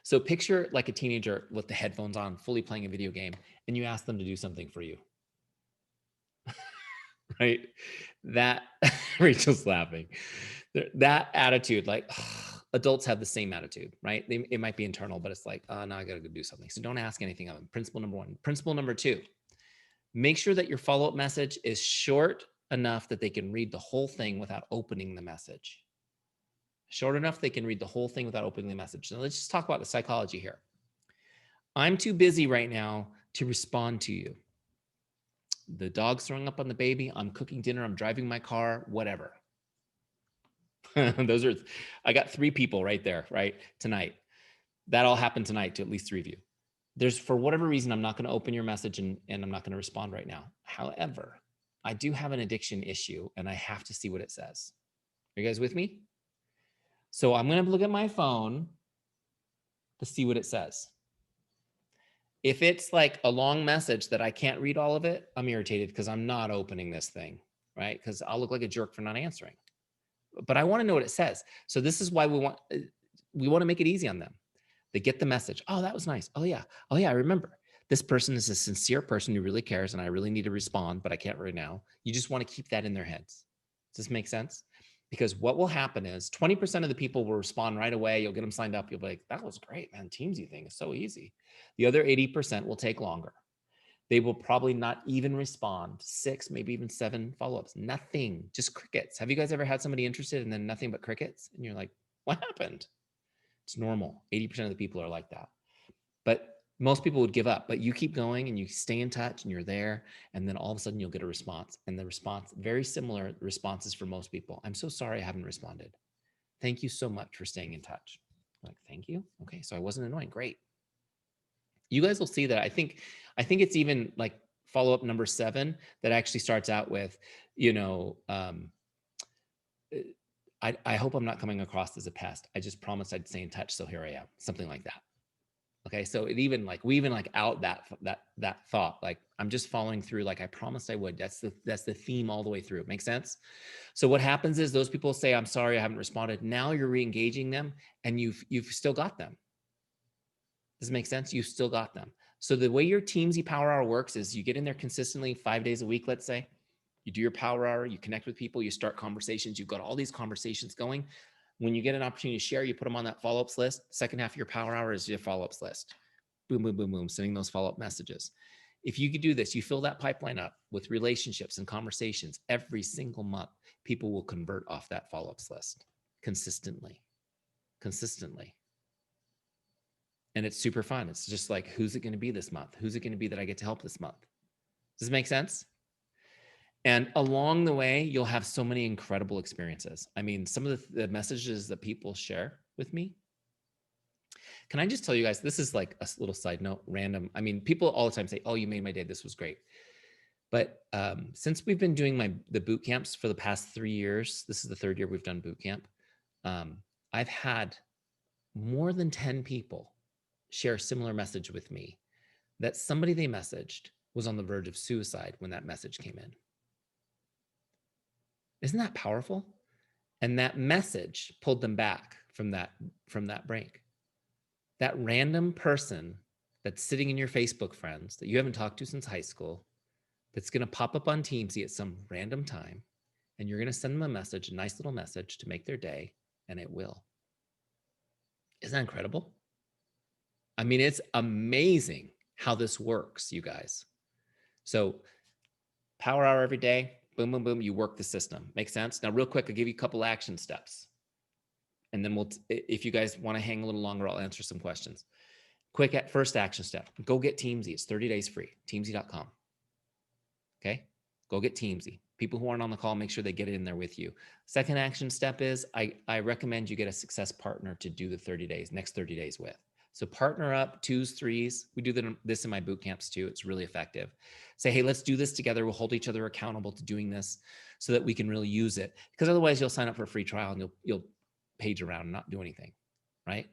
So picture like a teenager with the headphones on, fully playing a video game, and you ask them to do something for you. Right? That, Rachel's laughing. That attitude, like adults have the same attitude, right? It might be internal, but it's like, oh, now I got to go do something. So don't ask anything of them. Principle number 1. Principle number 2, make sure that your follow-up message is short, enough that they can read the whole thing without opening the message. Short enough they can read the whole thing without opening the message. Now let's just talk about the psychology here. I'm too busy right now to respond to you. The dog's throwing up on the baby. I'm cooking dinner. I'm driving my car, whatever. I got 3 people right there, right? Tonight. That all happened tonight to at least 3 of you. There's, for whatever reason, I'm not going to open your message and I'm not going to respond right now. However, I do have an addiction issue and I have to see what it says. Are you guys with me? So I'm going to look at my phone to see what it says. If it's like a long message that I can't read all of it, I'm irritated because I'm not opening this thing, right? Because I'll look like a jerk for not answering. But I want to know what it says. So this is why we want to make it easy on them. They get the message. Oh, that was nice. Oh yeah, I remember. This person is a sincere person who really cares and I really need to respond, but I can't right now. You just want to keep that in their heads. Does this make sense? Because what will happen is 20% of the people will respond right away. You'll get them signed up. You'll be like, that was great, man. Teamzy thing is so easy. The other 80% will take longer. They will probably not even respond. 6, maybe even 7 follow-ups. Nothing, just crickets. Have you guys ever had somebody interested and then nothing but crickets? And you're like, what happened? It's normal. 80% of the people are like that. But most people would give up, but you keep going and you stay in touch and you're there. And then all of a sudden you'll get a response. And the response, very similar responses for most people. I'm so sorry I haven't responded. Thank you so much for staying in touch. I'm like, thank you. Okay, so I wasn't annoying. Great. You guys will see that. I think it's even like follow-up number 7 that actually starts out with, I hope I'm not coming across as a pest. I just promised I'd stay in touch, so here I am. Something like that. Okay, so we even out that thought, like I'm just following through, like I promised I would. That's the theme all the way through. Make sense? So what happens is those people say, I'm sorry, I haven't responded. Now you're re-engaging them and you've still got them. Does it make sense? You've still got them. So the way your Teamzy Power Hour works is you get in there consistently 5 days a week, let's say. You do your Power Hour, you connect with people, you start conversations, you've got all these conversations going. When you get an opportunity to share, you put them on that follow-ups list. Second half of your Power Hour is your follow-ups list. Boom, boom, boom, boom, sending those follow-up messages. If you could do this, you fill that pipeline up with relationships and conversations every single month, people will convert off that follow-ups list consistently. And it's super fun. It's just like, who's it going to be this month? Who's it going to be that I get to help this month? Does it make sense? And along the way, you'll have so many incredible experiences. I mean, some of the messages that people share with me. Can I just tell you guys, this is like a little side note, random. I mean, people all the time say, oh, you made my day. This was great. But since we've been doing the boot camps for the past 3 years, this is the 3rd year we've done boot camp. I've had more than 10 people share a similar message with me that somebody they messaged was on the verge of suicide when that message came in. Isn't that powerful? And that message pulled them back from that break. That random person that's sitting in your Facebook friends that you haven't talked to since high school, that's going to pop up on Teamzy at some random time, and you're going to send them a message, a nice little message to make their day, and it will. Isn't that incredible? I mean, it's amazing how this works, you guys. So Power Hour every day, boom, boom, boom, you work the system. Make sense? Now, real quick, I'll give you a couple action steps. And then if you guys want to hang a little longer, I'll answer some questions. Quick first action step, go get Teamzy. It's 30 days free, teamzy.com. Okay, go get Teamzy. People who aren't on the call, make sure they get it in there with you. Second action step is I recommend you get a success partner to do the next 30 days with. So partner up, 2s, 3s. We do this in my boot camps too. It's really effective. Say, hey, let's do this together. We'll hold each other accountable to doing this so that we can really use it. Because otherwise you'll sign up for a free trial and you'll page around and not do anything, right?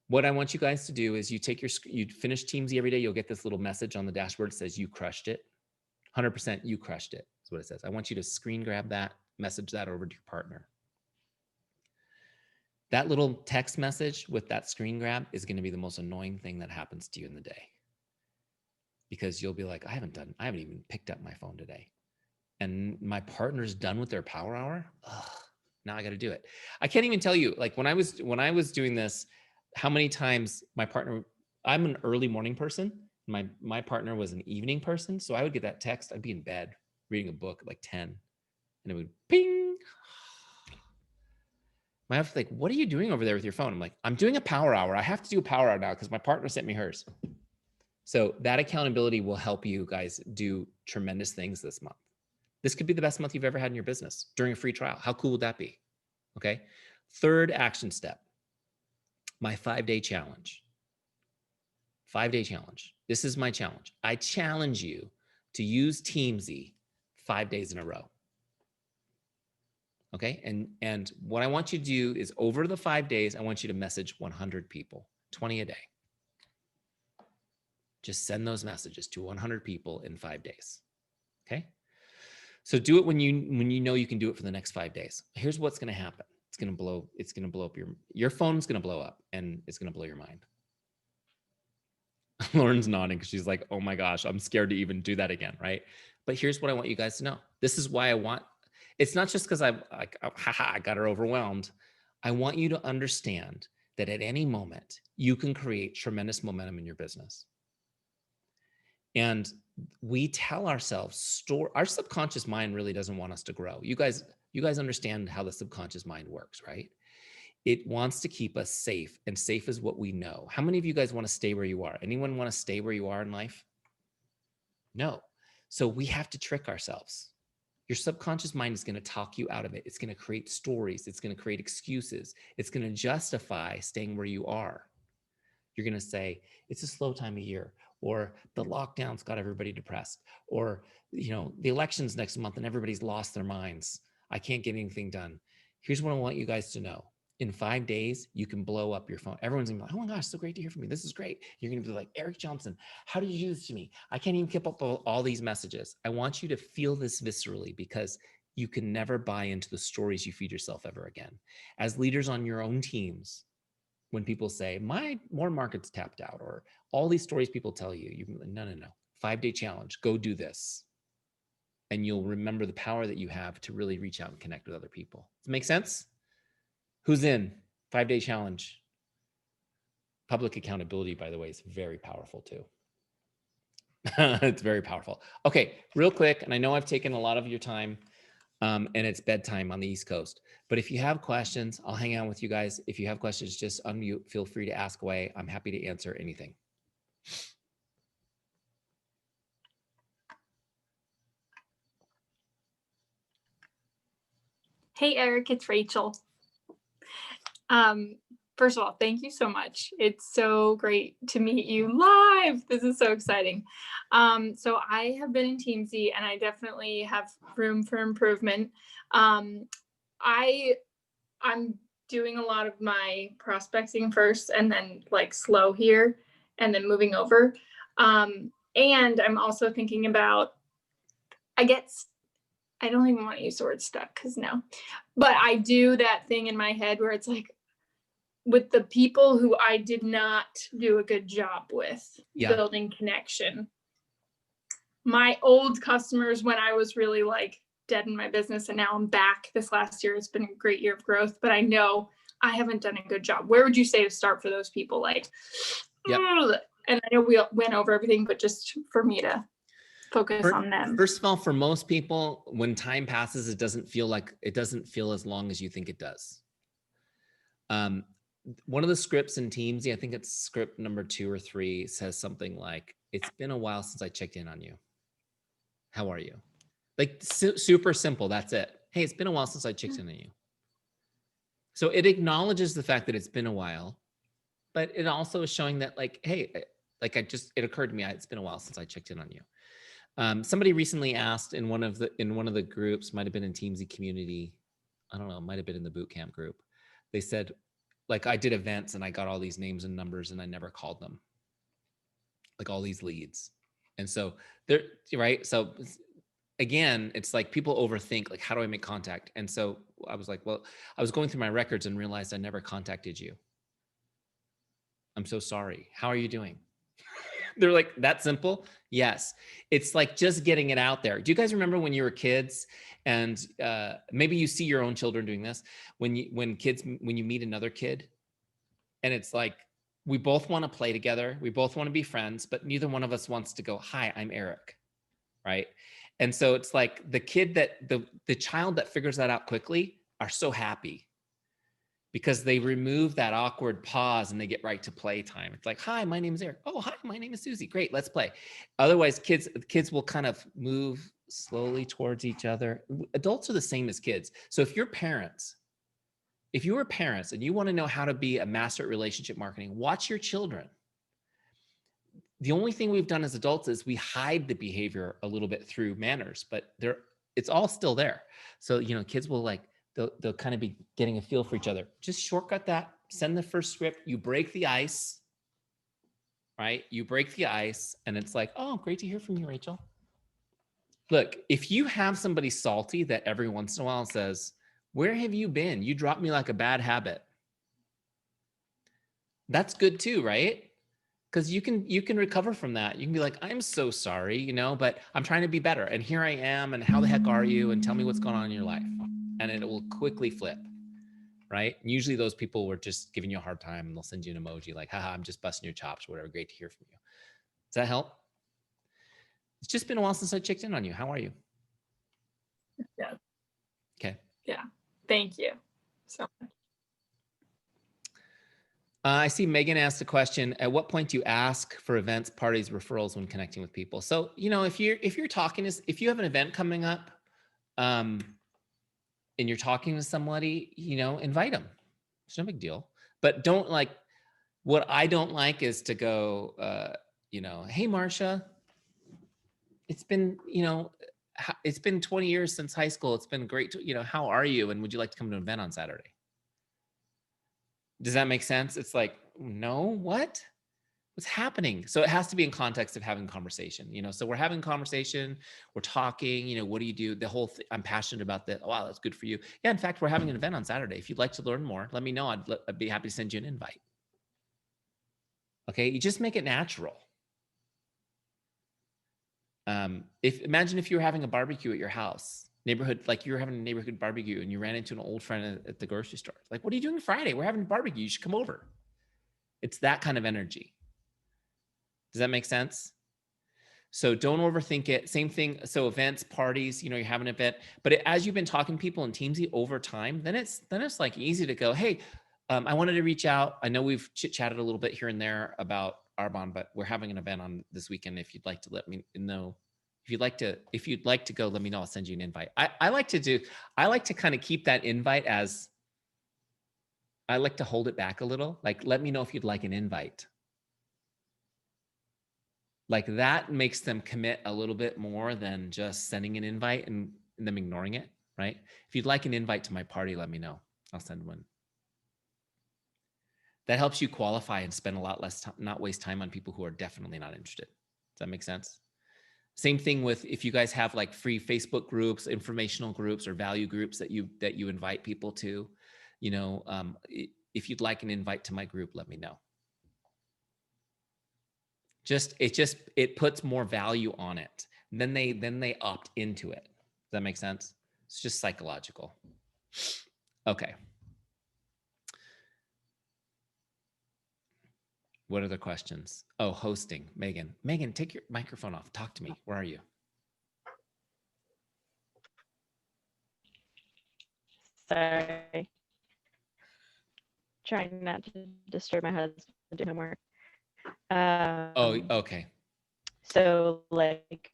What I want you guys to do is you finish Teamzy every day. You'll get this little message on the dashboard that says you crushed it. 100% you crushed it is what it says. I want you to screen grab that, message that over to your partner. That little text message with that screen grab is going to be the most annoying thing that happens to you in the day. Because you'll be like, I haven't even picked up my phone today. And my partner's done with their Power Hour. Ugh, now I got to do it. I can't even tell you, like when I was doing this, how many times my partner, I'm an early morning person. My partner was an evening person. So I would get that text. I'd be in bed. reading a book at like 10, and it would ping. My wife's like, what are you doing over there with your phone? I'm like, I'm doing a power hour. I have to do a power hour now because my partner sent me hers. So that accountability will help you guys do tremendous things this month. This could be the best month you've ever had in your business during a free trial. How cool would that be? Okay. Third action step, my 5-day challenge. 5-day challenge. This is my challenge. I challenge you to use Teamzy 5 days in a row. Okay. And what I want you to do is over the 5 days, I want you to message 100 people, 20 a day. Just send those messages to 100 people in 5 days. Okay. So do it when you know you can do it for the next 5 days. Here's what's going to happen. It's going to blow up your phone's going to blow up, and it's going to blow your mind. Lauren's nodding because she's like, oh my gosh, I'm scared to even do that again. Right. But here's what I want you guys to know. This is why it's not just because I got her overwhelmed. I want you to understand that at any moment you can create tremendous momentum in your business. And we tell ourselves our subconscious mind really doesn't want us to grow. You guys understand how the subconscious mind works, right? It wants to keep us safe, and safe is what we know. How many of you guys want to stay where you are? Anyone want to stay where you are in life? No. So we have to trick ourselves. Your subconscious mind is going to talk you out of it. It's going to create stories. It's going to create excuses. It's going to justify staying where you are. You're going to say, it's a slow time of year, or the lockdown's got everybody depressed, or, the election's next month and everybody's lost their minds. I can't get anything done. Here's what I want you guys to know. In 5 days, you can blow up your phone. Everyone's gonna be like, oh my gosh, so great to hear from you. This is great. You're gonna be like, Eric Johnson, how did you do this to me? I can't even keep up with all these messages. I want you to feel this viscerally, because you can never buy into the stories you feed yourself ever again. As leaders on your own teams, when people say, my warm market's tapped out, or all these stories people tell you, you can be like, no. 5-day challenge, go do this. And you'll remember the power that you have to really reach out and connect with other people. Does it make sense? Who's in? 5-day challenge. Public accountability, by the way, is very powerful too. It's very powerful. Okay, real quick, and I know I've taken a lot of your time, and it's bedtime on the East Coast. But if you have questions, I'll hang out with you guys. If you have questions, just unmute. Feel free to ask away. I'm happy to answer anything. Hey, Eric, it's Rachel. First of all, thank you so much. It's so great to meet you live. This is so exciting. So I have been in Teamzy, and I definitely have room for improvement. I'm doing a lot of my prospecting first, and then like slow here, and then moving over. And I'm also thinking about, I don't even want to use the word stuck, because no, but I do that thing in my head where it's like, with the people who I did not do a good job with building connection. My old customers, when I was really like dead in my business, and now I'm back this last year, it's been a great year of growth, but I know I haven't done a good job. Where would you say to start for those people? Like, and I know we went over everything, but just for me to focus on them. First of all, for most people, when time passes, it doesn't feel as long as you think it does. One of the scripts in Teamzy, I think it's script number 2 or 3, says something like, it's been a while since I checked in on you. How are you? Like super simple. That's it. Hey, it's been a while since I checked in on you. So it acknowledges the fact that it's been a while, but it also is showing that like, hey, like it occurred to me, it's been a while since I checked in on you. Somebody recently asked in one of the groups, might've been in Teamzy community, I don't know, might've been in the bootcamp group. They said, like, I did events and I got all these names and numbers and I never called them, like all these leads. And so they're right. So again, it's like people overthink, like, how do I make contact? And so I was like, well, I was going through my records and realized I never contacted you. I'm so sorry. How are you doing? They're like, that simple? Yes. It's like just getting it out there. Do you guys remember when you were kids, and maybe you see your own children doing this, when you meet another kid, and it's like, we both want to play together. We both want to be friends, but neither one of us wants to go, hi, I'm Eric. Right. And so it's like the kid that the child that figures that out quickly are so happy because they remove that awkward pause and they get right to playtime. It's like, hi, my name is Eric. Oh, hi, my name is Susie. Great, let's play. Otherwise, kids will kind of move slowly towards each other. Adults are the same as kids. So if you were parents and you want to know how to be a master at relationship marketing, watch your children. The only thing we've done as adults is we hide the behavior a little bit through manners, but it's all still there. So, kids will they'll kind of be getting a feel for each other. Just shortcut that, send the first script, you break the ice, right? You break the ice and it's like, oh, great to hear from you, Rachel. Look, if you have somebody salty that every once in a while says, where have you been? You dropped me like a bad habit. That's good too, right? Because you can recover from that. You can be like, I'm so sorry, but I'm trying to be better. And here I am. And how the heck are you? And tell me what's going on in your life. And it will quickly flip, right? And usually those people were just giving you a hard time and they'll send you an emoji like, haha, I'm just busting your chops or whatever. Great to hear from you. Does that help? It's just been a while since I checked in on you. How are you? Yeah. Okay. Yeah. Thank you so much. I see Megan asked a question. At what point do you ask for events, parties, referrals when connecting with people? So, if you're talking, if you have an event coming up, and you're talking to somebody, invite them. It's no big deal. But don't what I don't like is to go, hey, Marsha, it's been 20 years since high school. It's been great to, how are you? And would you like to come to an event on Saturday? Does that make sense? It's like, no, what's happening? So it has to be in context of having conversation, so we're having conversation, we're talking, what do you do? The whole thing, I'm passionate about that. Wow, that's good for you. Yeah. In fact, we're having an event on Saturday. If you'd like to learn more, let me know. I'd be happy to send you an invite. Okay. You just make it natural. Imagine if you were having a barbecue at your house, neighborhood, like you were having a neighborhood barbecue and you ran into an old friend at the grocery store. Like, what are you doing Friday? We're having a barbecue. You should come over. It's that kind of energy. Does that make sense? So don't overthink it. Same thing. So events, parties, you have an event, but as you've been talking to people in Teamzy over time, then it's like easy to go, hey, I wanted to reach out. I know we've chit chatted a little bit here and there about Arbonne, but we're having an event on this weekend. If you'd like to let me know, if you'd like to go, let me know. I'll send you an invite. I like to kind of keep that invite as, I like to hold it back a little. Like, let me know if you'd like an invite. Like that makes them commit a little bit more than just sending an invite and them ignoring it, right? If you'd like an invite to my party, let me know. I'll send one. That helps you qualify and spend a lot less time, not waste time on people who are definitely not interested. Does that make sense? Same thing with if you guys have like free Facebook groups, informational groups, or value groups that you invite people to, if you'd like an invite to my group, let me know. It puts more value on it. And then they opt into it. Does that make sense? It's just psychological. Okay. What other questions? Oh, hosting. Megan, take your microphone off. Talk to me. Where are you? Sorry. Trying not to disturb my husband doing homework. Oh, okay. So like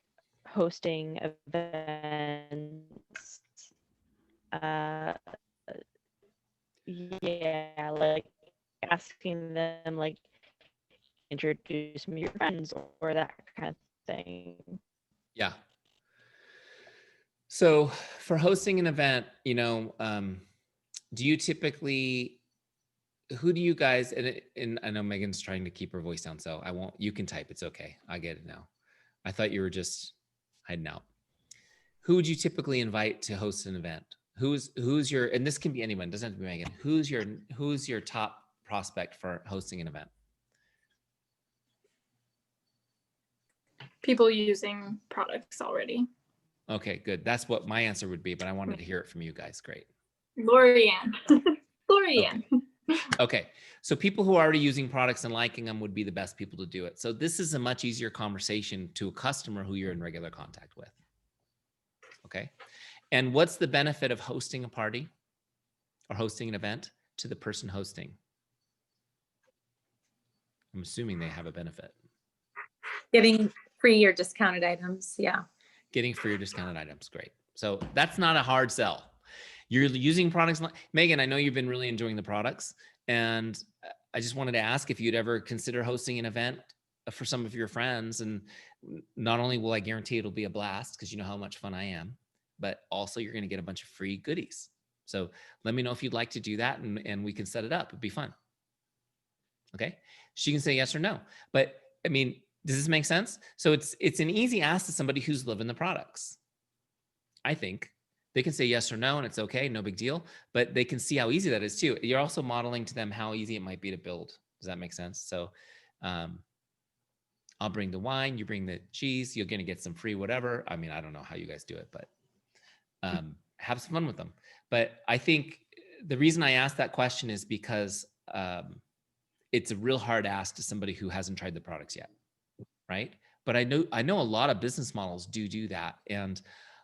hosting events, yeah, like asking them like introduce me to your friends or that kind of thing. Yeah. So for hosting an event, do you typically, who do you guys, and I know Megan's trying to keep her voice down, so I won't, you can type, it's okay. I get it now. I thought you were just hiding out. Who would you typically invite to host an event? Who's your, and this can be anyone, doesn't have to be Megan. Who's your top prospect for hosting an event? People using products already. Okay, good. That's what my answer would be, but I wanted to hear it from you guys. Great. Lorianne. Lorianne. Okay. So people who are already using products and liking them would be the best people to do it. So this is a much easier conversation to a customer who you're in regular contact with. Okay. And what's the benefit of hosting a party or hosting an event to the person hosting? I'm assuming they have a benefit. Getting free or discounted items. Yeah. Getting free or discounted items. Great. So that's not a hard sell. You're using products. Megan, I know you've been really enjoying the products, and I just wanted to ask if you'd ever consider hosting an event for some of your friends. And not only will I guarantee it'll be a blast because you know how much fun I am, but also you're going to get a bunch of free goodies. So let me know if you'd like to do that, and we can set it up. It'd be fun. Okay. She can say yes or no. But I mean, does this make sense? So it's an easy ask to somebody who's living the products. I think they can say yes or no, and it's okay, no big deal, but they can see how easy that is too. You're also modeling to them how easy it might be to build. Does that make sense? So I'll bring the wine, you bring the cheese, you're going to get some free whatever. I mean, I don't know how you guys do it, but have some fun with them. But I think the reason I asked that question is because it's a real hard ask to somebody who hasn't tried the products yet, right? But I know a lot of business models do that, and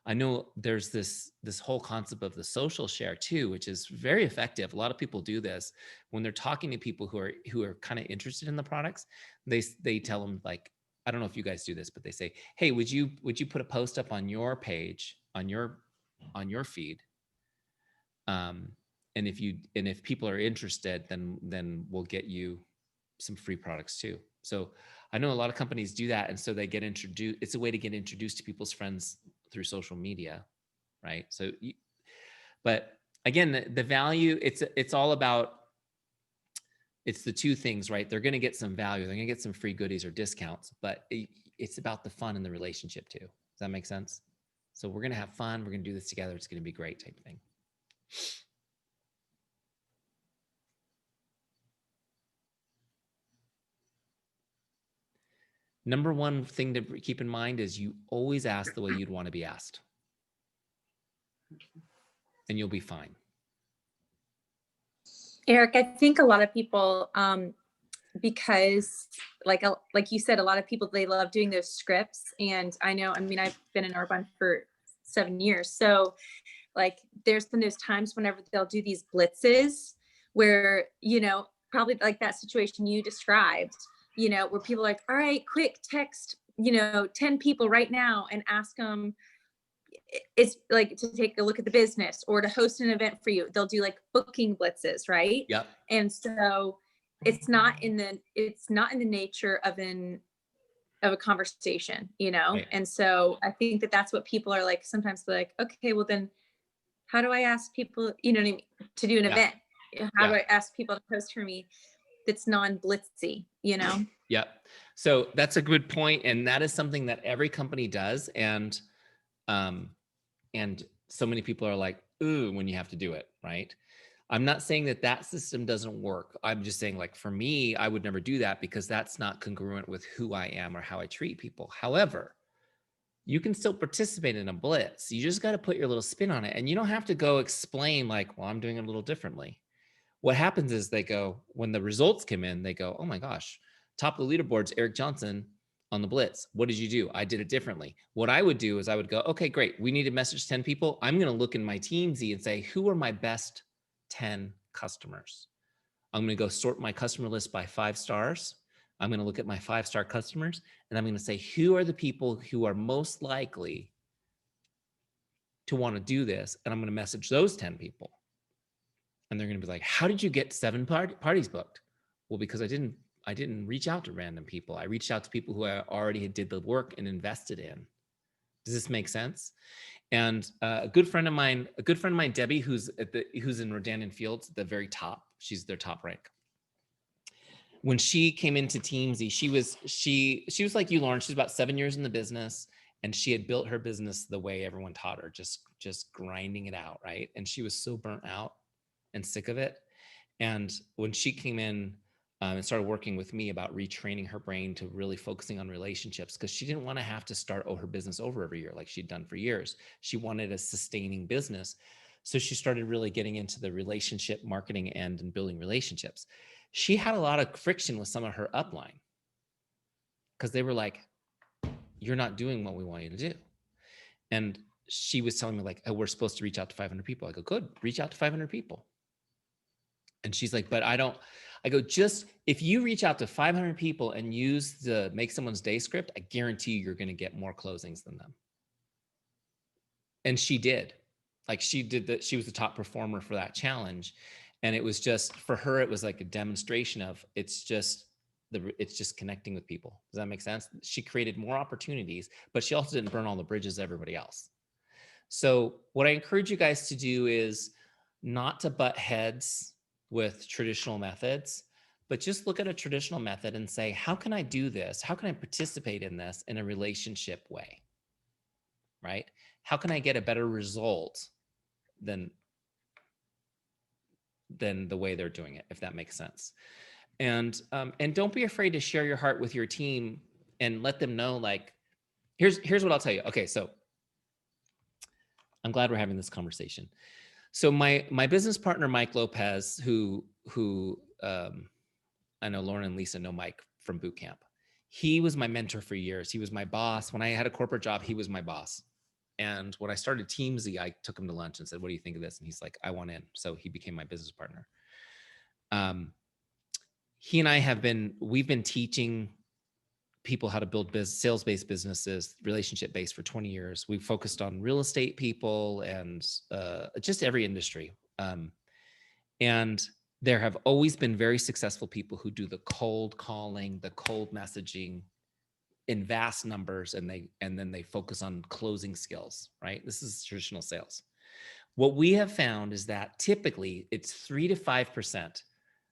I know there's this whole concept of the social share too, which is very effective. A lot of people do this when they're talking to people who are kind of interested in the products. They tell them, like, I don't know if you guys do this, but they say, hey, would you put a post up on your page, on your feed? And if people are interested, then we'll get you some free products too. So I know a lot of companies do that, and so they get introduced. It's a way to get introduced to people's friends through social media, right? So, but again, the value, it's all about, it's the two things, right? They're going to get some value. They're going to get some free goodies or discounts, but it's about the fun in the relationship too. Does that make sense? So we're going to have fun. We're going to do this together. It's going to be great, type of thing. Number one thing to keep in mind is you always ask the way you'd want to be asked, and you'll be fine. Eric, I think a lot of people, because like you said, a lot of people, they love doing those scripts. And I know, I mean, I've been in Arbonne for 7 years. So like, there's been those times whenever they'll do these blitzes where, you know, probably like that situation you described, you know, where people are like, all right, quick, text, you know, 10 people right now and ask them, it's like to take a look at the business or to host an event for you. They'll do like booking blitzes, right? Yep. And so it's not in the nature of a conversation, you know? Right. And so I think that's what people are like, sometimes they're like, okay, well then how do I ask people, you know what I mean, to do an event? How do I ask people to post for me that's non-blitzy, you know? Yep. So that's a good point. And that is something that every company does. And so many people are like, ooh, when you have to do it, right? I'm not saying that system doesn't work. I'm just saying, like, for me, I would never do that because that's not congruent with who I am or how I treat people. However, you can still participate in a blitz. You just got to put your little spin on it. And you don't have to go explain like, well, I'm doing it a little differently. What happens is they go, when the results come in, they go, oh my gosh, top of the leaderboards, Eric Johnson on the blitz. What did you do? I did it differently. What I would do is I would go, okay, great. We need to message 10 people. I'm going to look in my Teamzy and say, who are my best 10 customers? I'm going to go sort my customer list by 5 stars. I'm going to look at my 5-star customers, and I'm going to say, who are the people who are most likely to want to do this? And I'm going to message those 10 people. And they're going to be like, how did you get 7 parties booked? Well, because I didn't reach out to random people. I reached out to people who I already did the work and invested in. Does this make sense? And a good friend of mine, Debbie, who's in Rodan and Fields at the very top. She's their top rank. When she came into Teamzy, she was like you, Lauren. She's about 7 years in the business, and she had built her business the way everyone taught her, just grinding it out, right? And she was so burnt out and sick of it. And when she came in and started working with me about retraining her brain to really focusing on relationships, because she didn't want to have to start her business over every year like she'd done for years. She wanted a sustaining business. So she started really getting into the relationship marketing end and building relationships. She had a lot of friction with some of her upline because they were like, you're not doing what we want you to do. And she was telling me like, oh, we're supposed to reach out to 500 people. I go, good, reach out to 500 people. And she's like, but I go, just if you reach out to 500 people and use the make someone's day script, I guarantee you're going to get more closings than them. And she did. Like she did that. She was the top performer for that challenge. And it was just, for her, it was like a demonstration of it's just connecting with people. Does that make sense? She created more opportunities, but she also didn't burn all the bridges to everybody else. So what I encourage you guys to do is not to butt heads with traditional methods, but just look at a traditional method and say, how can I do this? How can I participate in this in a relationship way? Right? How can I get a better result than the way they're doing it, if that makes sense? And don't be afraid to share your heart with your team and let them know, like, here's what I'll tell you. Okay, so I'm glad we're having this conversation. So my business partner, Mike Lopez, who I know Lauren and Lisa know Mike from boot camp. He was my mentor for years. He was my boss. When I had a corporate job, he was my boss. And when I started Teamzy, I took him to lunch and said, what do you think of this? And he's like, I want in. So he became my business partner. He and I we've been teaching people how to build sales-based businesses, relationship-based for 20 years. We've focused on real estate people and just every industry. And there have always been very successful people who do the cold calling, the cold messaging in vast numbers, and then they focus on closing skills, right? This is traditional sales. What we have found is that typically it's 3 to 5%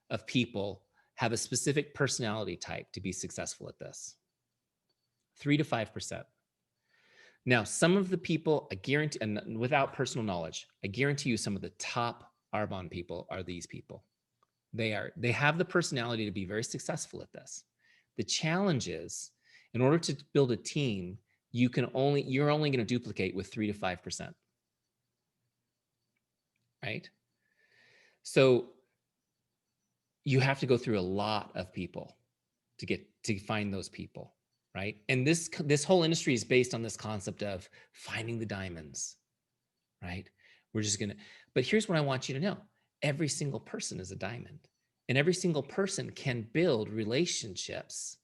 of people have a specific personality type to be successful at this. 3 to 5%. Now, some of the people, I guarantee, and without personal knowledge, I guarantee you some of the top Arbonne people are these people. They have the personality to be very successful at this. The challenge is, in order to build a team, you're only going to duplicate with 3 to 5%. Right? So you have to go through a lot of people to find those people, right? And this whole industry is based on this concept of finding the diamonds, right? But here's what I want you to know. Every single person is a diamond, and every single person can build relationships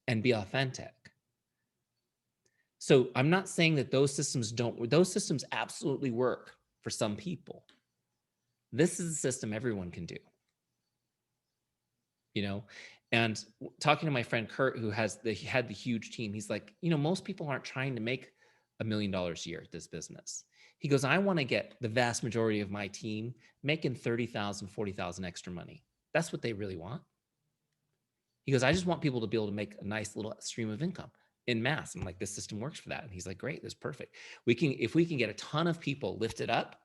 and be authentic. So I'm not saying that those systems absolutely work for some people. This is a system everyone can do. And talking to my friend Kurt, who had the huge team, he's like, most people aren't trying to make $1 million a year at this business. He goes, I want to get the vast majority of my team making $30,000, $40,000 extra money. That's what they really want. He goes, I just want people to be able to make a nice little stream of income in mass. I'm like, this system works for that. And he's like, great, that's perfect. If we can get a ton of people lifted up,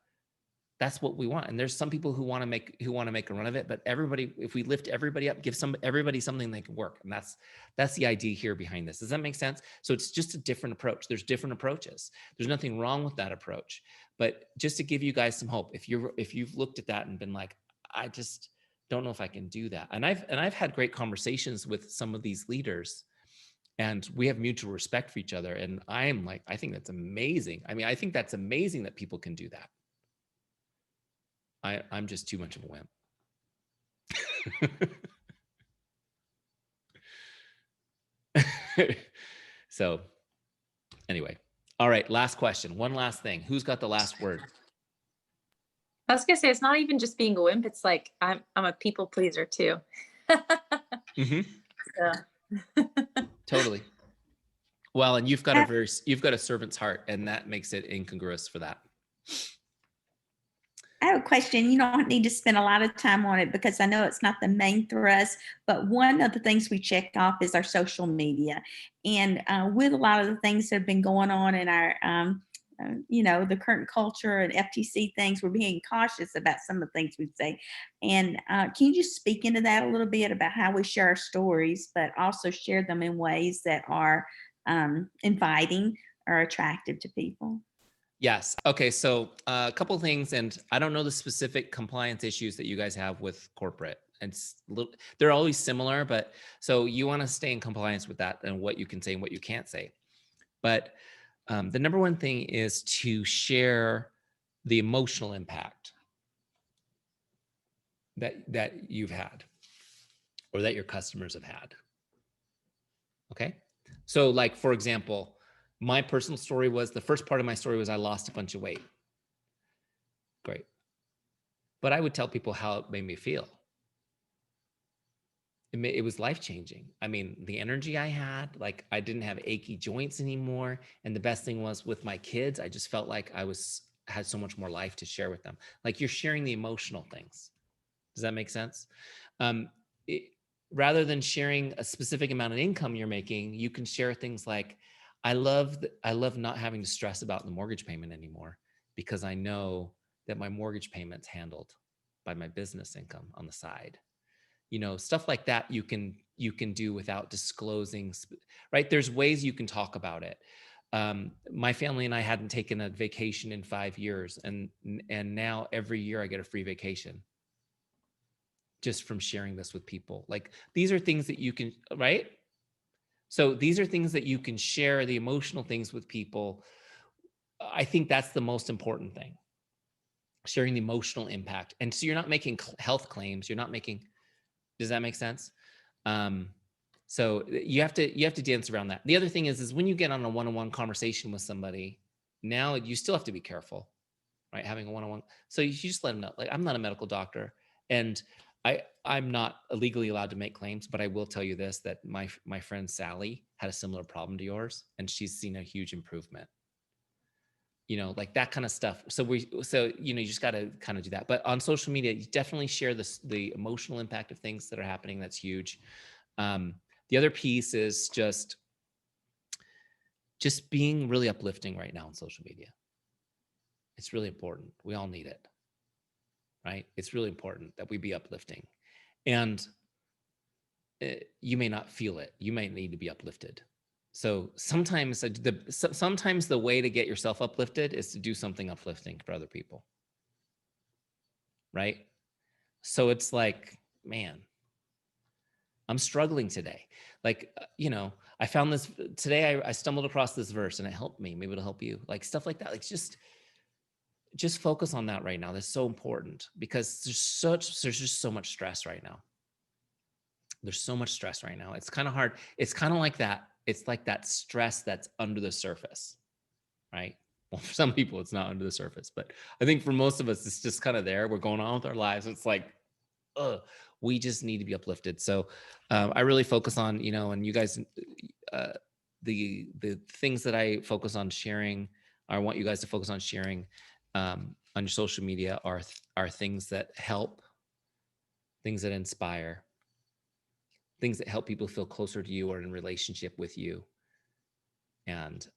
that's what we want. And there's some people who want to make a run of it, but if we lift everybody up, give everybody something they can work. And that's the idea here behind this. Does that make sense? So it's just a different approach. There's different approaches. There's nothing wrong with that approach, but just to give you guys some hope, if you've looked at that and been like, I just don't know if I can do that. And I've had great conversations with some of these leaders, and we have mutual respect for each other. And I'm like, I think that's amazing. I mean, I think that's amazing that people can do that. I'm just too much of a wimp. So anyway, all right, last question. One last thing. Who's got the last word? I was gonna say, it's not even just being a wimp. It's like, I'm a people pleaser too. Mm-hmm. Yeah. Totally. Well, and you've got a servant's heart, and that makes it incongruous for that. I have a question. You don't need to spend a lot of time on it because I know it's not the main thrust, but one of the things we check off is our social media. And with a lot of the things that have been going on in our, the current culture and FTC things, we're being cautious about some of the things we say. And can you just speak into that a little bit about how we share our stories, but also share them in ways that are inviting or attractive to people? Yes. Okay. So a couple of things, and I don't know the specific compliance issues that you guys have with corporate. They're always similar, but so you want to stay in compliance with that and what you can say and what you can't say. But the number one thing is to share the emotional impact that you've had or that your customers have had. Okay. So like, for example, my personal story was, the first part of my story was I lost a bunch of weight. Great. But I would tell people how it made me feel. It was life-changing. I mean, the energy I had, like I didn't have achy joints anymore. And the best thing was with my kids, I just felt like I had so much more life to share with them. Like you're sharing the emotional things. Does that make sense? Rather than sharing a specific amount of income you're making, you can share things like, I love not having to stress about the mortgage payment anymore because I know that my mortgage payment's handled by my business income on the side. You know, stuff like that you can do without disclosing, right? There's ways you can talk about it. My family and I hadn't taken a vacation in 5 years, and now every year I get a free vacation just from sharing this with people. Like these are things that you can, right? So these are things that you can share, the emotional things with people. I think that's the most important thing, sharing the emotional impact. And so you're not making health claims. You're not making, does that make sense? So you have to dance around that. The other thing is when you get on a one-on-one conversation with somebody, now you still have to be careful, right? Having a one-on-one. So you just let them know, like, I'm not a medical doctor and I'm not legally allowed to make claims, but I will tell you this, that my friend Sally had a similar problem to yours and she's seen a huge improvement. You know, like that kind of stuff. So you know, you just got to kind of do that. But on social media, you definitely share the emotional impact of things that are happening. That's huge. The other piece is just being really uplifting right now on social media. It's really important. We all need it, right? It's really important that we be uplifting. And you may not feel it. You might need to be uplifted. So sometimes the way to get yourself uplifted is to do something uplifting for other people, right? So it's like, man, I'm struggling today. Like, you know, I found this today, I stumbled across this verse and it helped me. Maybe it'll help you. Like stuff like that. Like just focus on that right now. That's so important because there's just so much stress right now. There's so much stress right now. It's kind of hard. It's kind of like that. It's like that stress that's under the surface, right? Well, for some people, it's not under the surface, but I think for most of us, it's just kind of there. We're going on with our lives. It's like, we just need to be uplifted. So I really focus on, you know, and you guys, the things that I focus on sharing, I want you guys to focus on sharing on your social media are things that help, things that inspire, things that help people feel closer to you or in relationship with you, and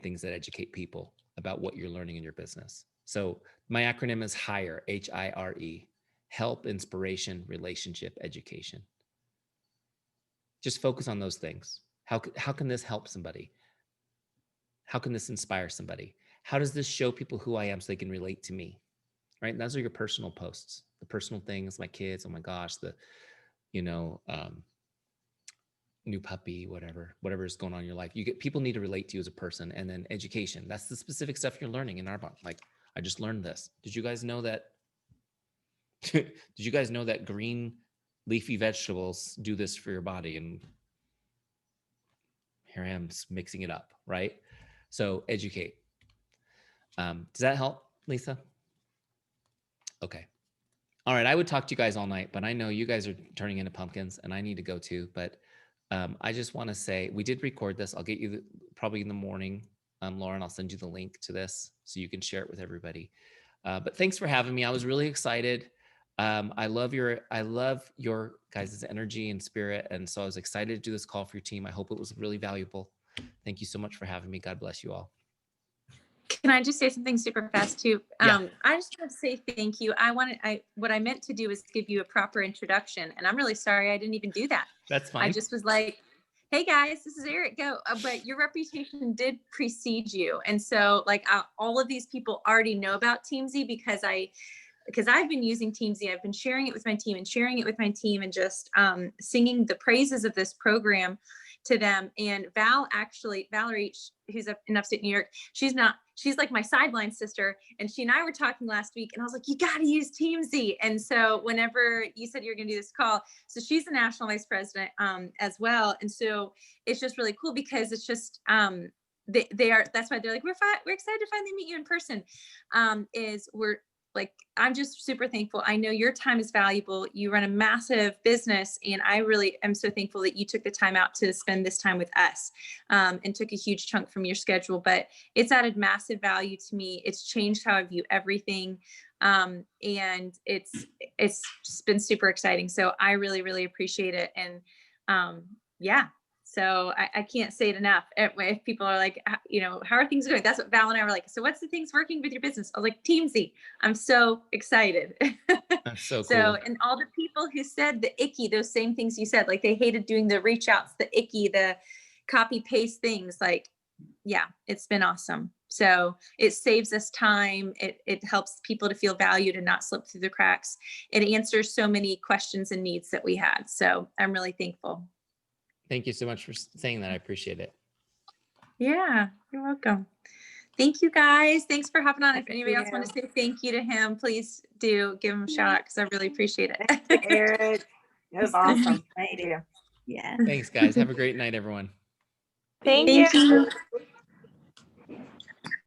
things that educate people about what you're learning in your business. So my acronym is HIRE, HIRE, help, inspiration, relationship, education. Just focus on those things. How can this help somebody? How can this inspire somebody? How does this show people who I am so they can relate to me? Right? And those are your personal posts, the personal things, my kids, oh my gosh, you know, new puppy, whatever is going on in your life. People need to relate to you as a person. And then education, that's the specific stuff you're learning in Arbonne. Like, I just learned this. Did you guys know that? Did you guys know that green leafy vegetables do this for your body? And here I am mixing it up, right? So educate. Does that help, Lisa? Okay. All right. I would talk to you guys all night, but I know you guys are turning into pumpkins and I need to go too. But I just want to say we did record this. I'll get you probably in the morning. Lauren, I'll send you the link to this so you can share it with everybody. But thanks for having me. I was really excited. I love your guys' energy and spirit. And so I was excited to do this call for your team. I hope it was really valuable. Thank you so much for having me. God bless you all. Can I just say something super fast too? Yeah. I just want to say thank you. What I meant to do was give you a proper introduction, and I'm really sorry I didn't even do that. That's fine. I just was like, hey guys, this is Eric, go. But your reputation did precede you. And so like all of these people already know about Teamzy because because I've been using Teamzy. I've been sharing it with my team and just singing the praises of this program to them. And Valerie, who's up in upstate New York, she's like my sideline sister. And she and I were talking last week and I was like, you got to use Teamzy. And so whenever you said you're going to do this call, so she's the national vice president as well. And so it's just really cool because it's just, that's why they're like, we're excited to finally meet you in person. I'm just super thankful. I know your time is valuable. You run a massive business, and I really am so thankful that you took the time out to spend this time with us and took a huge chunk from your schedule. But it's added massive value to me. It's changed how I view everything. And it's just been super exciting. So I really, really appreciate it. And yeah. So I can't say it enough. If people are like, how are things going? That's what Val and I were like. So what's the things working with your business? I was like, Teamzy. I'm so excited. That's so cool. So, and all the people who said the icky, those same things you said, like they hated doing the reach outs, the icky, the copy paste things, like, yeah, it's been awesome. So it saves us time. It helps people to feel valued and not slip through the cracks. It answers so many questions and needs that we had. So I'm really thankful. Thank you so much for saying that. I appreciate it. Yeah, you're welcome. Thank you guys. Thanks for hopping on. If anybody else wants to say thank you to him, please do give him a shout out because I really appreciate it. Thank you, Eric. It was awesome. Thank you. Yeah. Thanks, guys. Have a great night, everyone. Thank Thank you. you.